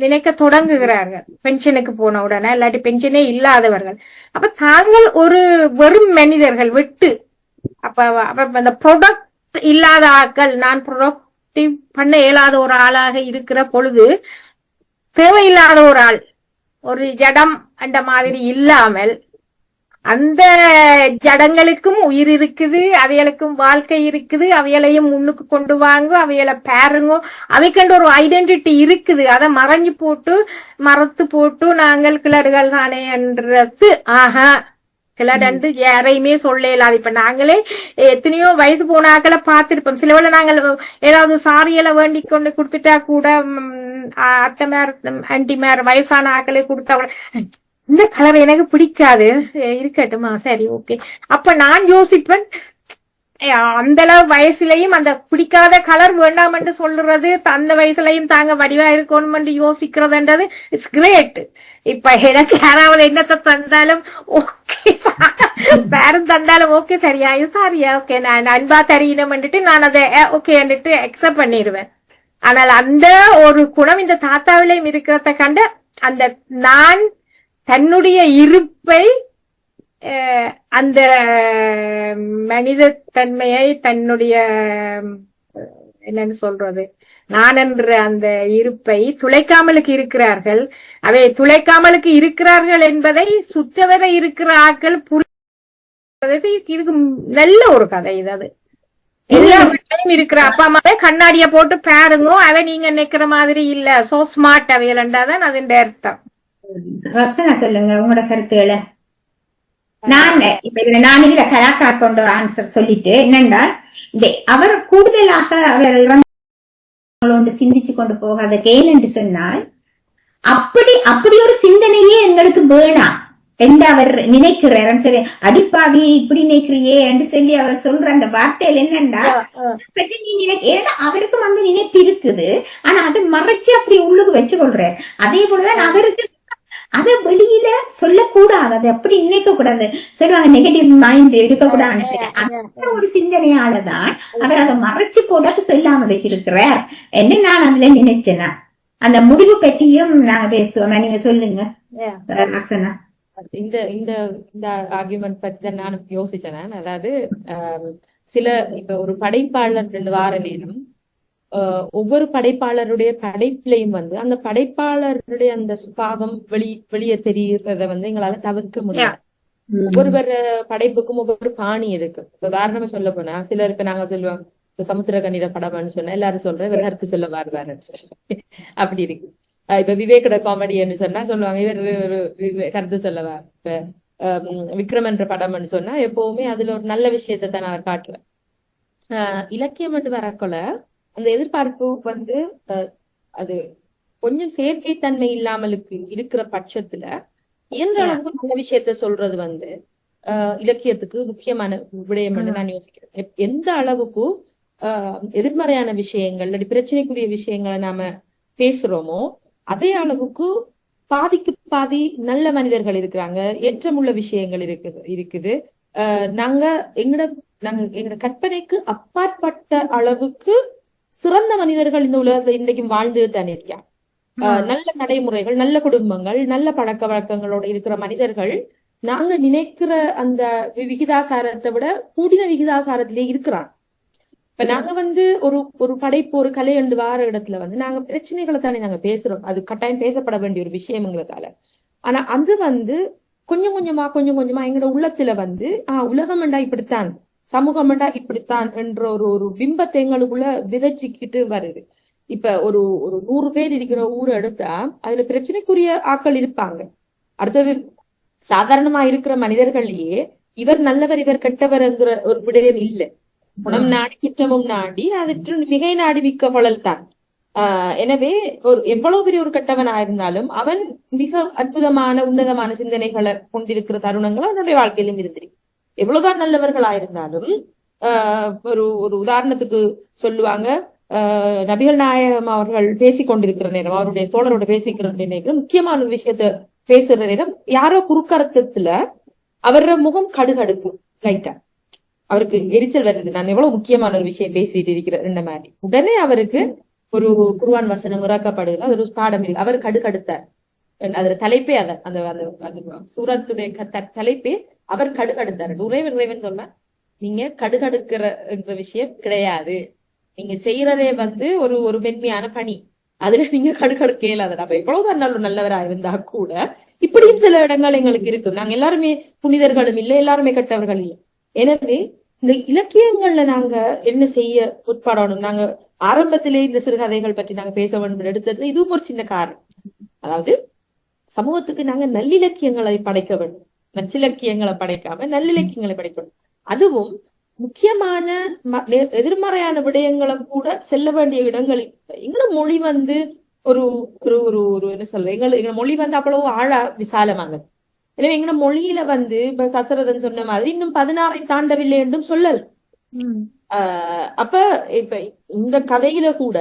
நினைக்க தொடங்குகிறார்கள். பென்ஷனுக்கு போன உடனே, இல்லாட்டி பென்ஷனே இல்லாதவர்கள். அப்ப தாங்கள் ஒரு வெறும் மனிதர்கள் வெட்டு. அப்ப அந்த ப்ரொடக்ட் இல்லாத ஆட்கள், நான் ப்ரொடக்டிவ் பண்ண இயலாத ஒரு ஆளாக இருக்கிற பொழுது தேவையில்லாத ஒரு ஆள், ஒரு ஜடம் அந்த மாதிரி இல்லாமல் அந்த ஜடங்களுக்கும் உயிர் இருக்குது, அவைகளுக்கும் வாழ்க்கை இருக்குது, அவைகளையும் முன்னுக்கு கொண்டு வாங்க, அவைகளை பாருங்க, அவைக்கண்டு ஒரு ஐடென்டிட்டி இருக்குது. அதை மறத்து போட்டு நாங்கள் கிளடுகள் தானே என்றது. ஆஹா, கிளடன்று யாரையுமே சொல்லலாது. இப்ப நாங்களே எத்தனையோ வயசு போன ஆக்களை பார்த்திருப்போம். சில வேளை நாங்கள் ஏதாவது சாரியலை வேண்டி கொண்டு கொடுத்துட்டா கூட அத்தைமார் ஆன்டிமார் வயசான ஆக்களை கொடுத்தா இந்த கலர் எனக்கு பிடிக்காது, இருக்கட்டுமா, சரி ஓகே. அப்ப நான் யோசிப்பேன், அந்த அளவு வயசுலயும் அந்த பிடிக்காத கலர் வேண்டாம் என்று சொல்றது, அந்த வயசுலயும் தாங்க வடிவா இருக்கணும் என்று யோசிக்கிறதுன்றது இட்ஸ் கிரேட். இப்ப எனக்கு யாராவது என்னத்தை தந்தாலும் ஓகே, பேரும் தந்தாலும் ஓகே, சரியா சாரியா ஓகே, நான் அன்பா தரீனம்ன்னுட்டு நான் அதை ஓகேன்னுட்டு அக்செப்ட் பண்ணிடுவேன். ஆனால் அந்த ஒரு குணம் இந்த தாத்தாவிலையும் இருக்கிறத கண்டு அந்த நான் தன்னுடைய இருப்பை, அந்த மனித தன்மையை, தன்னுடைய என்னன்னு சொல்றது, நான் என்ற அந்த இருப்பை துளைக்காமலுக்கு இருக்கிறார்கள். அவை துளைக்காமலுக்கு இருக்கிறார்கள் என்பதை சுத்தவரை இருக்கிற ஆட்கள் இதுக்கு நல்ல ஒரு கதை. இது எல்லா வீட்லயும் இருக்கிற அப்பா அம்மாவே கண்ணாடிய போட்டு பாருங்க, அவை நீங்க நிக்கிற மாதிரி இல்ல, சோ ஸ்மார்ட் அவையலண்டாதான் அதன் அர்த்தம். ரக்ஷனா சொல்லுங்க உங்களோட கருத்துக்களை. நான் இதுல கலாக்கார் கொண்டு ஆன்சர் சொல்லிட்டு என்னென்றால், அவர் கூடுதலாக அவர் சிந்திச்சு கொண்டு போகாத கேள் என்று சொன்னால், அப்படி ஒரு சிந்தனையே எங்களுக்கு வேணாம் என்று அவர் நினைக்கிறார். சரி, அடிப்பாவி இப்படி நினைக்கிறியே என்று சொல்லி அவர் சொல்ற அந்த வார்த்தையில் என்னன்னா, அவருக்கும் வந்து நினைப்பு இருக்குது, ஆனா அதை மறைச்சு அப்படி உள்ளுக்கு வச்சு கொள்றார். அதே போலதான் அவருக்கு அதை வெளியில சொல்லக்கூடாது, அதை அப்படி நினைக்க கூடாது. சொல்லுவாங்க நெகட்டிவ் மைண்ட் இருக்கக்கூடாதுன்னு சொல்லி. அந்த ஒரு சிந்தனையாலதான் அவர் அதை மறைச்சு போட சொல்லாம வச்சிருக்கிறார் என்ன நான் அதுல நினைச்சேன்னா. அந்த முடிவு பற்றியும் நாங்க பேசுவோம், நீங்க சொல்லுங்க ரக்ஷனா. இந்த இந்த இந்த ஆர்குமெண்ட் பத்தி தான் நான் யோசிச்சேன். அதாவது சில இப்ப ஒரு படைப்பாளர் 2 வார நேரம் ஒவ்வொரு படைப்பாளருடைய படைப்பிலையும் அந்த படைப்பாளருடைய அந்த சுபாவம் வெளியே தெரிகிறத எங்களால தவிர்க்க முடியாது. ஒவ்வொரு படைப்புக்கும் ஒவ்வொரு பாணி இருக்கு. உதாரணமா சொல்ல போனா சிலர் இப்ப நாங்க சொல்லுவாங்க இப்ப சமுத்திரக்கண்ணிட படம்னு சொன்னா எல்லாரும் சொல்றேன் இவர் கருத்து சொல்ல வருவாருன்னு சொல்லி அப்படி இருக்கு. இப்ப விவேகோட காமெடின்னு சொன்னா சொல்லுவாங்க இவர் கருத்து சொல்லவா. இப்ப விக்ரமன்ற படம்னு சொன்னா எப்பவுமே அதுல ஒரு நல்ல விஷயத்தை தான் அவர் காட்டுவேன். இலக்கியம் வரக்குள்ள அந்த எதிர்பார்ப்பு அது கொஞ்சம் செயற்கைத்தன்மை இல்லாமலுக்கு இருக்கிற பட்சத்துல இயன்ற அளவுக்கு நல்ல விஷயத்த சொல்றது இலக்கியத்துக்கு முக்கியமான விடயம் நான் யோசிக்கிறேன். எந்த அளவுக்கு எதிர்மறையான விஷயங்கள் இல்லாட்டி பிரச்சனைக்குரிய விஷயங்களை நாம பேசுறோமோ அதே அளவுக்கு பாதிக்கு பாதி நல்ல மனிதர்கள் இருக்கிறாங்க, ஏற்றமுள்ள விஷயங்கள் இருக்குது. நாங்க எங்கட கற்பனைக்கு அப்பாற்பட்ட அளவுக்கு சிறந்த மனிதர்கள் இந்த உலகத்துல இன்றைக்கும் வாழ்ந்துட்டு தானே இருக்காங்க. நல்ல நடைமுறைகள், நல்ல குடும்பங்கள், நல்ல பழக்க வழக்கங்களோட இருக்கிற மனிதர்கள் நாங்க நினைக்கிற அந்த விகிதாசாரத்தை விட கூடின விகிதாசாரத்திலே இருக்கிறாங்க. இப்ப நாங்க ஒரு படைப்பு ஒரு கலை 2 வார இடத்துல நாங்க பிரச்சனைகளை தானே நாங்க பேசுறோம். அது கட்டாயம் பேசப்பட வேண்டிய ஒரு விஷயம்ங்கிறதால. ஆனா அது கொஞ்சம் கொஞ்சமா எங்களோட உள்ளத்துல உலகம் என்றா இப்படித்தான், சமூகம் என்றா இப்படித்தான் என்ற ஒரு பிம்பத்தை எங்களுக்குள்ள விதைச்சுக்கிட்டு வருது. இப்ப ஒரு 100 பேர் இருக்கிற ஊரை எடுத்தா அதுல பிரச்சனைக்குரிய ஆட்கள் இருப்பாங்க. அடுத்தது சாதாரணமா இருக்கிற மனிதர்கள்லயே இவர் நல்லவர் இவர் கெட்டவர்ங்கிற ஒரு விடயம் இல்லை. குணம் நாடி குற்றமும் நாடி அது மிகை நாடி மிக்க குழல் தான். எனவே எவ்வளவு பெரிய ஒரு கெட்டவனா இருந்தாலும் அவன் மிக அற்புதமான உன்னதமான சிந்தனைகளை கொண்டிருக்கிற தருணங்கள் அவனுடைய வாழ்க்கையிலும் இருந்திருக்கு. எவ்வளவுதான் நல்லவர்களா இருந்தாலும் ஒரு உதாரணத்துக்கு சொல்லுவாங்க, நபிகள் நாயகம் அவர்கள் பேசிக்கொண்டிருக்கிற நேரம், அவருடைய தோழரோட பேசிக்கிற நேரம், முக்கியமான ஒரு விஷயத்த பேசுற நேரம் யாரோ குறுக்கர்த்தத்துல அவர முகம் கடுகடுக்கு லைட்டா அவருக்கு எரிச்சல் வருது, நான் எவ்வளவு முக்கியமான ஒரு விஷயம் பேசிட்டு இருக்கிற மாதிரி. உடனே அவருக்கு ஒரு குர்ஆன் வசனம் இறக்கப்படுது, அது ஒரு பாடம் இருக்கு. அவர் கடுகடுத்தார். அதுல தலைப்பே அந்த சூரத்துடைய தலைப்பே அவர் கடுகடுத்தார். இறைவன் சொன்னா நீங்க கடுகடுக்கிற விஷயம் கிடையாது, நீங்க செய்யறதே ஒரு மென்மையான பணி, அதுல நீங்க கடுகடுக்க இயலாத. அப்ப எவ்வளவுதான் நல்லவரா இருந்தா கூட இப்படியும் சில இடங்கள் எங்களுக்கு இருக்கு. நாங்க எல்லாருமே புனிதர்களும் இல்லை, எல்லாருமே கெட்டவர்கள் இல்லை. எனவே இந்த இலக்கியங்கள்ல நாங்க என்ன செய்ய முற்படணும், நாங்க ஆரம்பத்திலே இந்த சிறுகதைகள் பற்றி நாங்க பேச வேண்டும் எடுத்ததுல இதுவும் ஒரு சின்ன காரணம். அதாவது சமூகத்துக்கு நாங்க நல்லிலக்கியங்களை படைக்க வேண்டும், நச்சிலக்கியங்களை படைக்காம நல்லிலக்கியங்களை படைக்கணும். அதுவும் முக்கியமான எதிர்மறையான விடயங்களை கூட செல்ல வேண்டிய இடங்களில் எங்களோட மொழி ஒரு ஒரு என்ன சொல்ற எங்களோட மொழி அவ்வளவு ஆழ விசாலமானது. எனவே எங்கட மொழியில இப்ப சசரதன் சொன்ன மாதிரி இன்னும் 16 தாண்டவில்லை என்றும் சொல்லல. அப்ப இப்ப இந்த கதையில கூட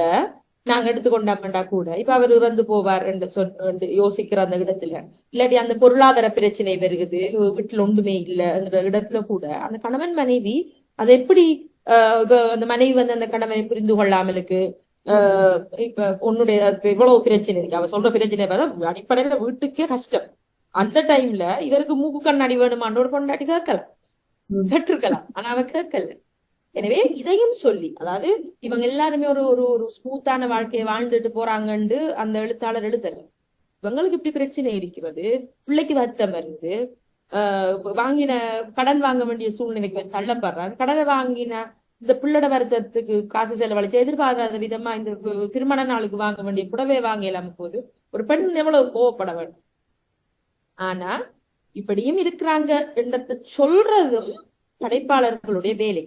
நாங்க எடுத்துக்கொண்டாமண்டா கூட இப்ப அவர் இறந்து போவார் என்று யோசிக்கிற அந்த இடத்துல, இல்லாட்டி அந்த பொருளாதார பிரச்சனை வருகுது, வீட்டுல ஒன்றுமே இல்லைங்கிற இடத்துல கூட அந்த கணவன் மனைவி அதை எப்படி இப்ப அந்த மனைவி அந்த கணவனை புரிந்து கொள்ளாமலுக்கு இப்ப உன்னுடைய எவ்வளவு பிரச்சனை இருக்கு, அவ சொல்ற பிரச்சனை அடிப்படையில வீட்டுக்கே கஷ்டம். அந்த டைம்ல இவருக்கு மூக்கு கண்ணாடி வேணுமான்னு ஒரு பொண்டாட்டி கேட்டிருக்கலாம், ஆனா அவ கேட்கல. எனவே இதையும் சொல்லி, அதாவது இவங்க எல்லாருமே ஒரு ஸ்மூத்தான வாழ்க்கையை வாழ்ந்துட்டு போறாங்கன்னு அந்த எழுத்தாளர் எழுதல. இவங்களுக்கு இப்படி பிரச்சனை இருக்கிறது, பிள்ளைக்கு வருத்தம் வருது, வாங்கின கடன் வாங்க வேண்டிய சூழ்நிலைக்கு தள்ளப்படுறாரு, கடனை வாங்கின இந்த பிள்ளோட வருத்தத்துக்கு காசு செலவழிச்சு எதிர்பாராத விதமா இந்த திருமண நாளுக்கு வாங்க வேண்டிய புடவை வாங்க இல்லாம போது ஒரு பெண் எவ்வளவு கோவப்பட வேண்டும். ஆனா இப்படியும் இருக்கிறாங்க என்றத சொல்றதும் படைப்பாளர்களுடைய வேலை.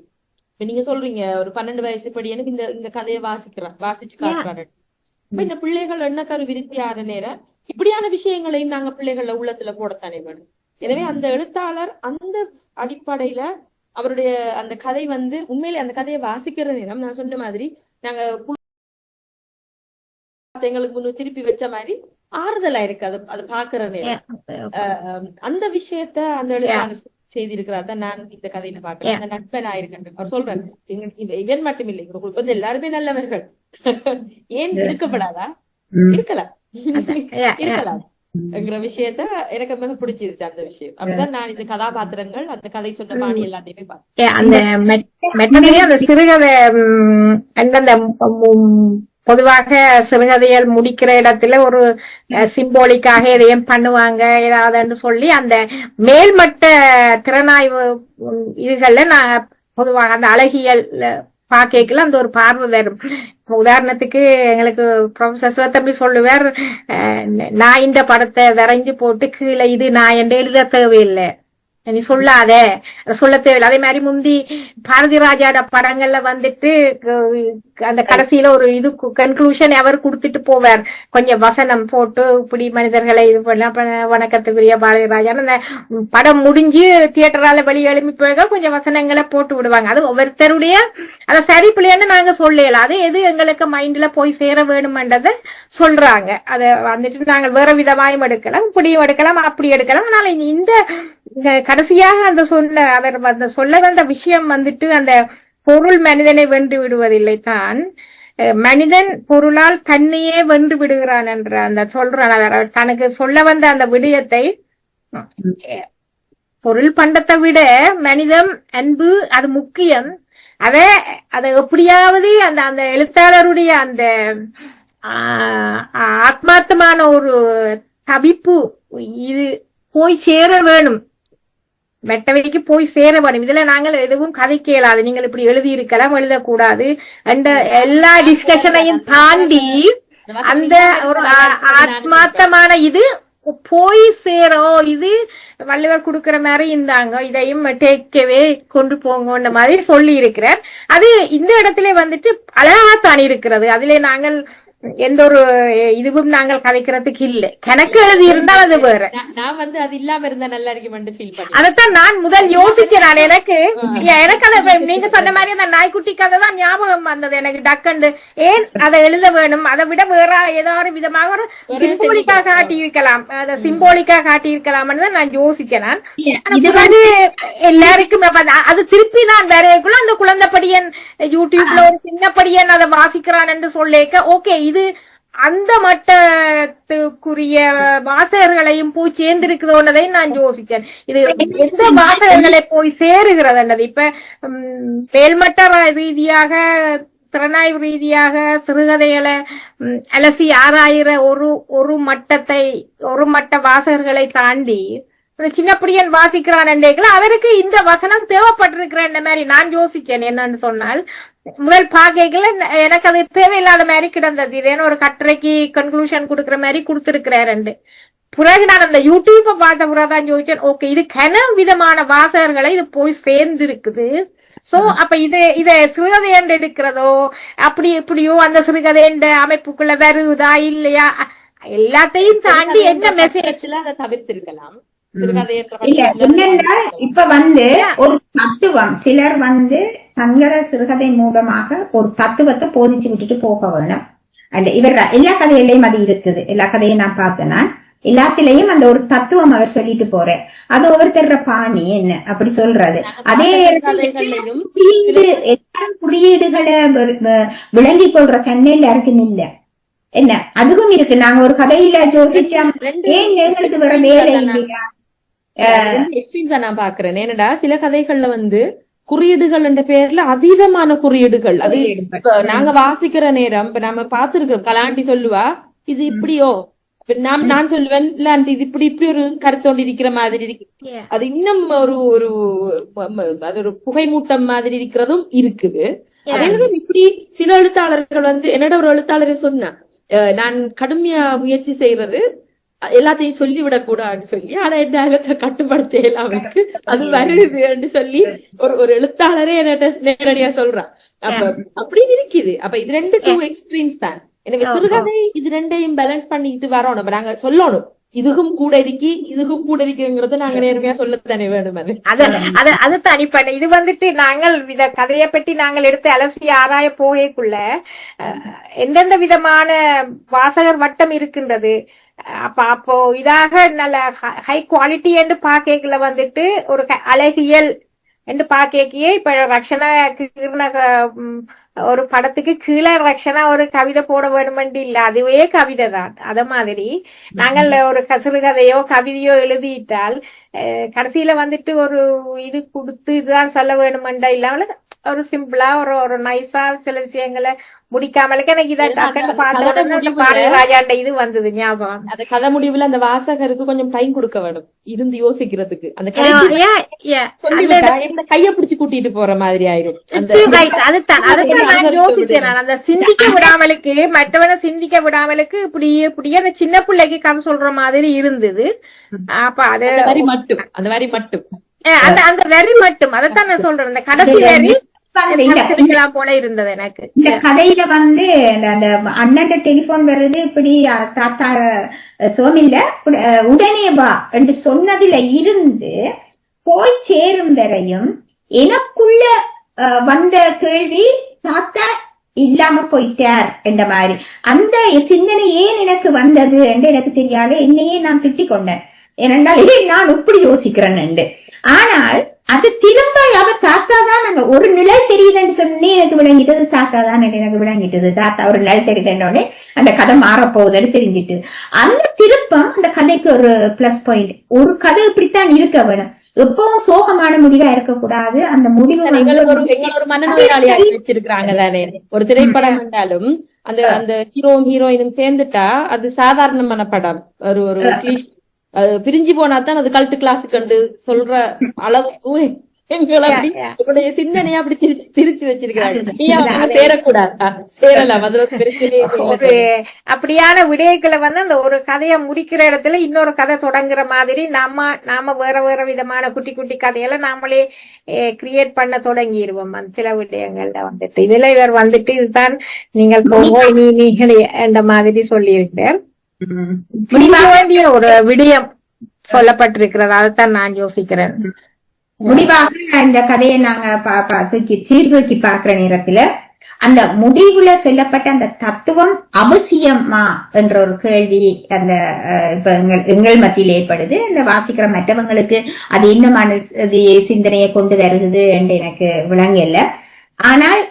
இப்ப நீங்க சொல்றீங்க ஒரு 12 வயசு படியனுக்கு இந்த கதையை வாசிச்சு காட்டுறாரு. இப்ப இந்த பிள்ளைகள் எண்ணக்கரு விருத்தியான நேரம் இப்படியான விஷயங்களையும் நாங்க பிள்ளைகள உள்ளத்துல போடத்தானே வேணும். எனவே அந்த எழுத்தாளர் அந்த அடிப்படையில அவருடைய அந்த கதை உண்மையிலே அந்த கதையை வாசிக்கிற நேரம் நான் சொன்ன மாதிரி நாங்க எங்களுக்கு முன்னு திருப்பி வச்ச மாதிரி ஆறுதலா இருக்கு அது பாக்குற நேரம். அந்த விஷயத்த அந்த எழுத்தாளர் செய்திருக்கிறார் தான் நான் இந்த கதையில பாக்குறேன். அந்த நட்பனா இருக்கட்டும், அவர் சொல்றாரு இவன் மட்டும் இல்லை, வந்து எல்லாருமே நல்லவர்கள், ஏன் இருக்கப்படாதா, இருக்கலாம் இருக்கலாம் என்கிற விஷயத்த எனக்கு மிக பிடிச்சிருச்சு. அந்த விஷயம் அப்படிதான் நான் இந்த கதாபாத்திரங்கள், அந்த கதை சொன்ன பாணி எல்லாத்தையுமே பார்த்தேன். அந்த சிறுகதை அந்தந்த பொதுவாக சிறுகதைகள் முடிக்கிற இடத்துல ஒரு சிம்போலிக்காக எதையும் பண்ணுவாங்க ஏதாவதுன்னு சொல்லி அந்த மேல்மட்ட திறனாய்வு இதுகள்ல நான் பொதுவாக அந்த அழகியல் பாக்கல அந்த ஒரு பார்வை வரும். உதாரணத்துக்கு எங்களுக்கு ப்ரொஃபசர் சிவத்தம்பி சொல்லுவார், நான் இந்த படத்தை வரைஞ்சு போட்டு கீழே இது நான் என் எழுத தேவையில்லை, நீ சொல்லாத, சொல்ல தேவையில்லை. அதே மாதிரி முந்தி பாரதி ராஜாட படங்கள்ல வந்துட்டு அந்த கடைசியில ஒரு இது கன்க்ளூஷன் அவர் கொடுத்துட்டு போவார், கொஞ்சம் வசனம் போட்டு இப்படி மனிதர்களை இது பண்ண வணக்கத்துக்குரிய பாரதி ராஜா அந்த படம் முடிஞ்சு தியேட்டரால வெளியே எழுப்பி போக கொஞ்சம் வசனங்களை போட்டு விடுவாங்க. அது ஒவ்வொருத்தருடைய அதை சரி பிள்ளைன்னு நாங்க சொல்லல, அது எது எங்களுக்கு மைண்ட்ல போய் சேர வேணும்ன்றத சொல்றாங்க. அதை வந்துட்டு நாங்கள் வேற விதமாயும் எடுக்கலாம், இப்படியும் எடுக்கலாம், அப்படி எடுக்கலாம். ஆனால் இந்த கடைசியாக அந்த அவர் அந்த சொல்ல வந்த விஷயம் வந்துட்டு அந்த பொருள் மனிதனை வென்று விடுவதில்லை தான், மனிதன் பொருளால் தன்னையே வென்று விடுகிறான் என்ற அந்த சொல்றான். தனக்கு சொல்ல வந்த அந்த விடயத்தை பொருள் பண்டத்தை விட மனிதம் அன்பு அது முக்கியம். அதை எப்படியாவது அந்த அந்த எழுத்தாளருடைய அந்த ஆத்மார்த்தமான ஒரு தவிப்பு இது போய் சேர வேணும், மெட்டவைக்கு போய் சேர வேணும். இதுல நாங்கள் எதுவும் கதைக்க இயலாது, நீங்கள் இப்படி எழுதி இருக்கலாம், எழுதக்கூடாது அந்த எல்லா டிஸ்கஷனையும் தாண்டி அந்த ஒரு ஆத்மார்த்தமான இது போய் சேரும். இது வள்ளுவர் கொடுக்கிற மாதிரி இருந்தாங்க, இதையும் டேக்கவே கொண்டு போங்கன்ற மாதிரி சொல்லி இருக்கிறார். அது இந்த இடத்துல வந்துட்டு அழகாத்தான் இருக்கிறது. அதிலே நாங்கள் எந்த ஒரு இதுவும் நாங்கள் கதைக்கிறதுக்கு இல்ல, கணக்கு எழுதி இருந்தால் அது வேற. நான் வந்து அது இல்லாம இருந்தா நல்லா இருக்கும். அதைத்தான் நான் முதல் யோசிச்சேன். நான் எனக்கு அதை நீங்க சொன்ன மாதிரி அந்த நாய்க்குட்டி கதை தான் ஞாபகம் வந்தது எனக்கு டக்குண்டு. ஏன் அதை எழுத வேணும், அதை விட வேற ஏதாவது விதமாக ஒரு சிம்போலிக்கா காட்டியிருக்கலாம், அதை சிம்போலிக்கா காட்டியிருக்கலாம் தான் நான் யோசிச்சேன். நான் இது வந்து எல்லாருக்கும் அது திருப்பி நான் வரையக்குள்ள அந்த குழந்தைப்படியன் யூடியூப்ல ஒரு சின்னப்படியன் அதை வாசிக்கிறான் என்று சொல்லேக்க ஓகே, இது அந்த மட்டத்துக்குரிய வாசகர்களையும் போய் சேர்ந்திருக்கிறோன்னதை நான் யோசிச்சேன். இது எந்த வாசகர்களை போய் சேருகிறது. இப்ப மேல்மட்ட ரீதியாக திறனாய்வு ரீதியாக சிறுகதைகளை அலசி ஆராயிற ஒரு மட்ட வாசகர்களை தாண்டி சின்னப்படியன் வாசிக்கிறான் என்றேக்கல அவருக்கு இந்த வசனம் தேவைப்பட்டிருக்கிற மாதிரி நான் யோசிச்சேன். என்னன்னு சொன்னால் முதல் பாக்கைகள் எனக்கு அது தேவையில்லாத மாதிரி கிடந்தது. இதேன்னு ஒரு கட்டுரைக்கு கன்க்ளூஷன் கொடுக்கற மாதிரி கொடுத்திருக்கிறாரு. பிறகு நான் அந்த யூடியூப்பை பார்த்த பிறகுதான் யோசிச்சேன், ஓகே இது கன விதமான வாசகர்களை இது போய் சேர்ந்து இருக்குது. சோ அப்ப இத சிறுகதை என்று எடுக்கிறதோ அப்படி எப்படியோ அந்த சிறுகதை என்ற அமைப்புக்குள்ள வருதா இல்லையா எல்லாத்தையும் தாண்டி என்ன மெசேஜ்ல அதை தவிர்த்திருக்கலாம். இல்ல என்னன்னா இப்ப வந்து ஒரு தத்துவம் சிலர் வந்து தங்கள சிறுகதை மூலமாக ஒரு தத்துவத்தை போதிச்சு விட்டுட்டு போக வேணும். இவர் எல்லா கதையிலையும் அது இருக்குது. எல்லா கதையும் நான் பார்த்தேன்னா எல்லாத்திலையும் அந்த ஒரு தத்துவம் அவர் சொல்லிட்டு போறேன். அது ஒவ்வொருத்தர பாணி என்ன அப்படி சொல்றது. அதே குறியீடுகளை விளங்கி கொள்ற தன்மை எல்லாருக்கும் இல்ல என்ன அதுவும் இருக்கு. நாங்க ஒரு கதையில யோசிச்சா ஏன் எங்களுக்கு வேற வேலை இல்லையா எக்ஸ்பீரியன்ஸா நான் பாக்குறேன். ஏன்னடா சில கதைகள்ல வந்து குறியீடுகள் என்ற பேர்ல அதீதமான குறியீடுகள். அது இப்ப நாங்க வாசிக்கிற நேரம் இப்ப நம்ம பாத்துருக்கோம். கலாண்டி சொல்லுவா இது இப்படியோ, நான் சொல்லுவேன் இது இப்படி ஒரு கருத்தோண்டி இருக்கிற மாதிரி இருக்கு. அது இன்னும் ஒரு அது ஒரு புகைமூட்டம் மாதிரி இருக்கிறதும் இருக்குது. அதே மாதிரி இப்படி சில எழுத்தாளர்கள் வந்து என்னோட ஒரு எழுத்தாளரை சொன்னா, நான் கடுமையா முயற்சி செய்யறது எல்லாத்தையும் சொல்லிவிடக் கூடாதுன்னு சொல்லி, ஆனா என்ன கட்டுப்படுத்த அவருக்கு அது வருதுன்னு சொல்லி ஒரு எழுத்தாளரே என்கிட்ட நேரடியா சொல்றான். அப்ப அப்படி இருக்குது. அப்ப இது ரெண்டு டூ எக்ஸ்ட்ரீம்ஸ் தான். எனவே சிறுகதை இது ரெண்டையும் பேலன்ஸ் பண்ணிட்டு வரணும். நாங்க சொல்லணும் இதுக்கும் கூட இருக்கி இதுக்கும் கூட இருக்குங்கிறத நாங்க நேர்மையா சொல்லத்தானே வேணும். அது தனிப்பட்ட இது வந்துட்டு நாங்கள் இத கதையை பற்றி நாங்கள் எடுத்து அலசி ஆராய போகக்குள்ள எந்தெந்த விதமான வாசகர் வட்டம் இருக்கின்றது. அப்போ இதாக நல்ல ஹை குவாலிட்டி என்று பாக்கல வந்துட்டு ஒரு அழகியல் என்று பாக்கையே இப்ப ரக்ஷனா ஒரு படத்துக்கு கீழே ரக்ஷனா ஒரு கவிதை போட வேணுமென்று இல்ல, அதுவே கவிதை தான். அத மாதிரி நாங்கள் ஒரு சிறுகதையோ கவிதையோ எழுதிட்டால் கடைசியில வந்துட்டு ஒரு இது கொடுத்து இதுதான் சொல்ல வேணுமெண்டா இல்லாமல ஒரு சிம்பிளா ஒரு நைஸா சில விஷயங்களை முடிக்காமலுக்கு எனக்கு இதை டக்குன்னு பார்த்தோன்னா பாரதிராஜாண்ட இது வந்தது ஞாபகம். அந்த கதை முடிவுல அந்த வாசகருக்கு கொஞ்சம் டைம் கொடுக்க வேணும் இருந்து யோசிக்கிறதுக்கு. அந்த கைய பிடிச்சு கூட்டிட்டு போற மாதிரி ஆயிரும். நான் யோசிச்சேன். நான் அந்த சிந்திக்க விடாமலுக்கு மற்றவனை சிந்திக்க விடாமலுக்கு இப்படியே அந்த சின்ன பிள்ளைக்கு கதை சொல்ற மாதிரி இருந்தது. அப்ப அது அந்த மாதிரி மட்டும் அந்த வரி மட்டும் அதைத்தான் நான் சொல்றேன். அந்த கடைசி வரி போல இருந்தது எனக்கு. இந்த கதையில வந்து அந்த அண்ணன் டெலிபோன் வருது இப்படி தாத்தா சோமில்ல உடனே வா என்று சொன்னதுல இருந்து போய் சேரும் வரையும் எனக்குள்ள வந்த கேள்வி தாத்தா இல்லாம போயிட்டார் என்ற மாதிரி அந்த சிந்தனை ஏன் எனக்கு வந்தது என்று எனக்கு தெரியாது. என்னையே நான் திட்டிக் கொண்டேன். ஏனென்றால் நான் இப்படி யோசிக்கிறேன். ஆனால் அது திரும்ப அவ தாத்தா தான் நாங்க ஒரு நிலை தெரியுதுன்னு சொன்னே எனக்கு விளங்கிட்டது. தாத்தா தான் எனக்கு விளங்கிட்டது. தாத்தா ஒரு நிலை தெரியுதுன்னோடனே அந்த கதை மாறப்போகுதுன்னு தெரிஞ்சிட்டு அந்த திருப்பம் அந்த கதைக்கு ஒரு பிளஸ் பாயிண்ட். ஒரு கதை இப்படித்தான் இருக்க வேணும். எப்பவும் சோகமான முடிவா இருக்கக்கூடாது. அந்த முடிவு ஒரு மனநோயாளியா வச்சிருக்கிறாங்க தானே. ஒரு திரைப்படம் என்றாலும் அந்த அந்த ஹீரோயினும் சேர்ந்துட்டா அது சாதாரணமான படம். ஒரு பிரிஞ்சு போனாதான் அது கல்ட்டு கிளாஸுக்கு சொல்ற அளவுக்கு எங்களுடைய சிந்தனையா அப்படி திரிச்சு வச்சிருக்கிறாங்க. சேரக்கூடாது, சேரலாம், அதுல பிரச்சனை. ஒரு அப்படியான விடயங்களை வந்து அந்த ஒரு கதையை முடிக்கிற இடத்துல இன்னொரு கதை தொடங்குற மாதிரி நாம வேற விதமான குட்டி குட்டி கதைகளை நாமளே கிரியேட் பண்ண தொடங்கிடுவோம். சில விடயங்கள்ல வந்துட்டு இதுல இவர் வந்துட்டு இதுதான் நீங்கள் போய் நீங்க என்ற மாதிரி சொல்லி இருக்கிறார். முடிக்க வேண்டிய ஒரு விடயம் சொல்லப்பட்டிருக்கிறது. அதைத்தான் நான் யோசிக்கிறேன். முடிவாக இந்த கதையை நாங்க சீர்தூக்கி பாக்குற நேரத்துல அந்த முடிவுல சொல்லப்பட்ட அந்த தத்துவம் அவசியமா என்ற ஒரு கேள்வி அந்த இப்ப எங்கள் மத்தியில் ஏற்படுது. அந்த வாசிக்கிற மற்றவங்களுக்கு அது இன்னமான சிந்தனையை கொண்டு வருகிறது என்று எனக்கு விளங்கல. ஆனால்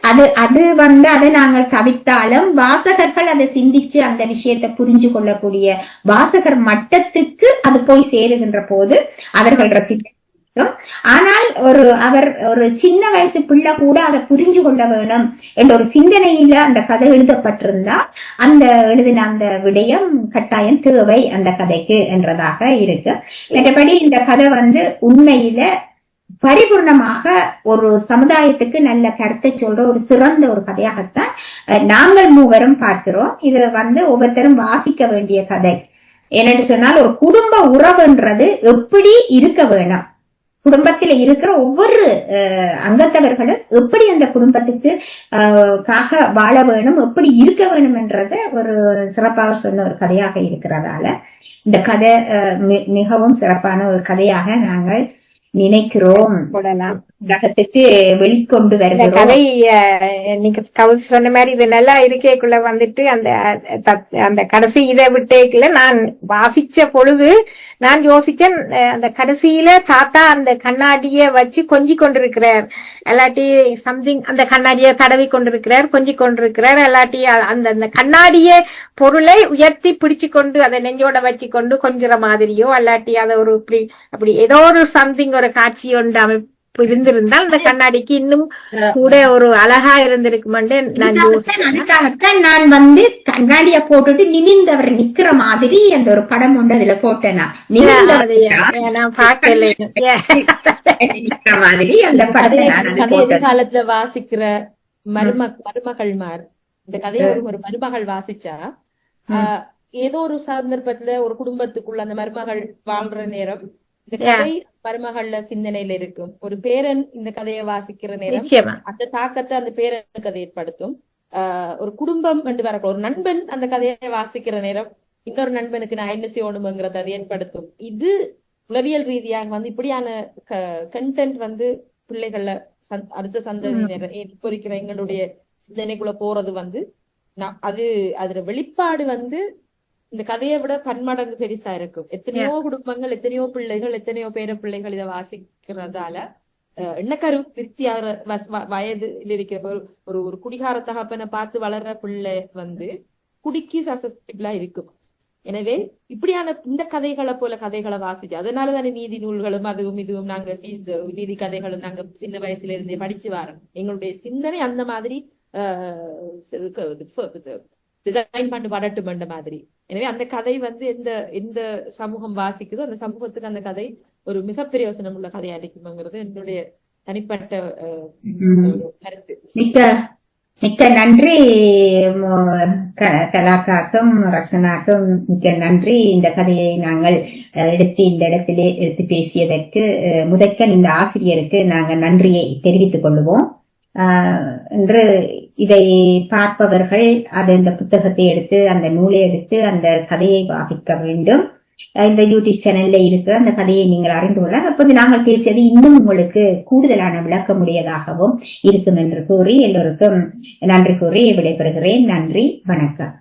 அது வந்து அதை நாங்கள் தவிர்த்தாலும் வாசகர்கள் அதை சிந்திச்சு அந்த விஷயத்தை புரிஞ்சு கொள்ளக்கூடிய வாசகர் மட்டத்துக்கு அது போய் சேருகின்ற போது அவர்கள் ரசிக்க. ஆனால் அவர் ஒரு சின்ன வயசு பிள்ளை கூட அதை புரிஞ்சு கொள்ள வேணும் என்ற ஒரு சிந்தனையில அந்த கதை எழுதப்பட்டிருந்தா அந்த எழுதின அந்த விடயம் கட்டாயம் தேவை அந்த கதைக்கு என்றதாக இருக்கு. மற்றபடி இந்த கதை வந்து உண்மையில பரிபூர்ணமாக ஒரு சமுதாயத்துக்கு நல்ல கருத்தை சொல்ற ஒரு சிறந்த ஒரு கதையாகத்தான் நாங்கள் மூவரும் பார்க்கிறோம். இது வந்து ஒவ்வொருத்தரும் வாசிக்க வேண்டிய கதை. என்னன்னு சொன்னால் ஒரு குடும்ப உறவுன்றது எப்படி இருக்க வேணும், குடும்பத்தில இருக்கிற ஒவ்வொரு அங்கத்தவர்களும் எப்படி அந்த குடும்பத்துக்கு வாழ வேணும், எப்படி இருக்க வேணும் என்றத ஒரு சிறப்பாக சொன்ன ஒரு கதையாக இருக்கிறதால இந்த கதை மிகவும் சிறப்பான ஒரு கதையாக நாங்கள் நினைக்கிறோம். உலகத்துக்கு வெளிக்கொண்டு வருகிறோம். கதை நீங்க கவுசி சொன்ன மாதிரி இது நல்லா இருக்கைக்குள்ள வந்துட்டு அந்த கடைசி இதை விட்டேக்குள்ள நான் வாசிச்ச பொழுது நான் யோசிச்சேன். அந்த கடைசியில தாத்தா அந்த கண்ணாடிய வச்சு கொஞ்சி கொண்டிருக்கிறார், எல்லாட்டி சம்திங் அந்த கண்ணாடிய தடவி கொண்டிருக்கிறார், கொஞ்சி கொண்டிருக்கிறார், எல்லாட்டி அந்த கண்ணாடிய பொருளை உயர்த்தி பிடிச்சு கொண்டு அதை நெஞ்சோட வச்சு கொண்டு கொஞ்சிற மாதிரியோ அல்லாட்டி அதை ஒரு அப்படி ஏதோ ஒரு சம்திங் ஒரு காட்சி ஒன்று அமைப்பு இருந்திருந்தால் அந்த கண்ணாடிக்கு இன்னும் கூட ஒரு அழகா இருந்திருக்குமென்று நான் யோசிச்சேன். அதுக்காகத்தான் நான் வந்து கண்ணாடிய போட்டுட்டு நிமிந்தவர் நிக்கிற மாதிரி அந்த ஒரு படம் ஒன்று அதுல போட்டேன். நான் பார்க்கல மாதிரி அந்த படத்தை காலத்துல வாசிக்கிற மருமகள்மார் இந்த கதையை ஒரு மருமகள் வாசிச்சா ஏதோ ஒரு சந்தர்ப்பத்துல ஒரு குடும்பத்துக்குள்ள அந்த மருமகள் வாழ்ற நேரம் இந்த கதை மருமகள்ல சிந்தனையில இருக்கும். ஒரு பேரன் இந்த கதையை வாசிக்கிற நேரம் அந்த தாக்கத்தை அந்த பேரனுக்கு அதை ஏற்படுத்தும். ஒரு குடும்பம் என்று வரக்கூட ஒரு நண்பன் அந்த கதையை வாசிக்கிற நேரம் இன்னொரு நண்பனுக்கு நான் என்ன செய்யணுங்கிறத அது ஏற்படுத்தும். இது உளவியல் ரீதியாக வந்து இப்படியான கண்டென்ட் வந்து பிள்ளைகள அடுத்த சந்ததியினர் இப்போ இருக்கிற எங்களுடைய சிந்தனைக்குள்ள போறது வந்து அது அதோட வெளிப்பாடு வந்து இந்த கதையை விட பன்மடங்கு பெருசா இருக்கும். எத்தனையோ குடும்பங்கள், எத்தனையோ பிள்ளைகள், எத்தனையோ பேர பிள்ளைகள் இதை வாசிக்கிறதால எண்ணக்கரு விருத்தியாகிற வயதில் இருக்கிற ஒரு குடிகார தகப்பனை பார்த்து வளர்ற பிள்ளை வந்து குடிக்கு சசஸ்டிபிளா இருக்கும். எனவே இப்படியான இந்த கதைகளை போல கதைகளை வாசிச்சு, அதனாலதானே நீதி நூல்களும் அதுவும் இதுவும் நாங்க நீதி கதைகளும் நாங்க சின்ன வயசுல இருந்தே படிச்சு வரோம். எங்களுடைய சிந்தனை அந்த மாதிரி டிசைன் பண்ணி வரட்டும் மாதிரி. எனவே அந்த கதை வந்து எந்த சமூகம் வாசிக்குதோ அந்த சமூகத்துக்கு அந்த கதை ஒரு மிகப்பெரிய யோசனை உள்ள கதையா இருக்குங்கிறது என்னுடைய தனிப்பட்ட கருத்து. மிக்க நன்றி கலாக்காக்கும் ரக்ஷனாக்கும் மிக்க நன்றி. இந்த கதையை நாங்கள் எடுத்து இந்த இடத்திலே எடுத்து பேசியதற்கு முதற்கண் இந்த ஆசிரியருக்கு நாங்கள் நன்றியை தெரிவித்துக் கொள்வோம். என்று இதை பார்ப்பவர்கள் அந்த புத்தகத்தை எடுத்து அந்த நூலை எடுத்து அந்த கதையை வாசிக்க வேண்டும். இந்த யூடியூப் சேனல்ல இருக்கிற அந்த கதையை நீங்கள் அறிந்து கொள்ள அப்போது நாங்கள் பேசியது இன்னும் உங்களுக்கு கூடுதலான விளக்கமுடையதாகவும் இருக்கும் என்று கூறி எல்லோருக்கும் நன்றி கூறி விடைபெறுகிறேன். நன்றி, வணக்கம்.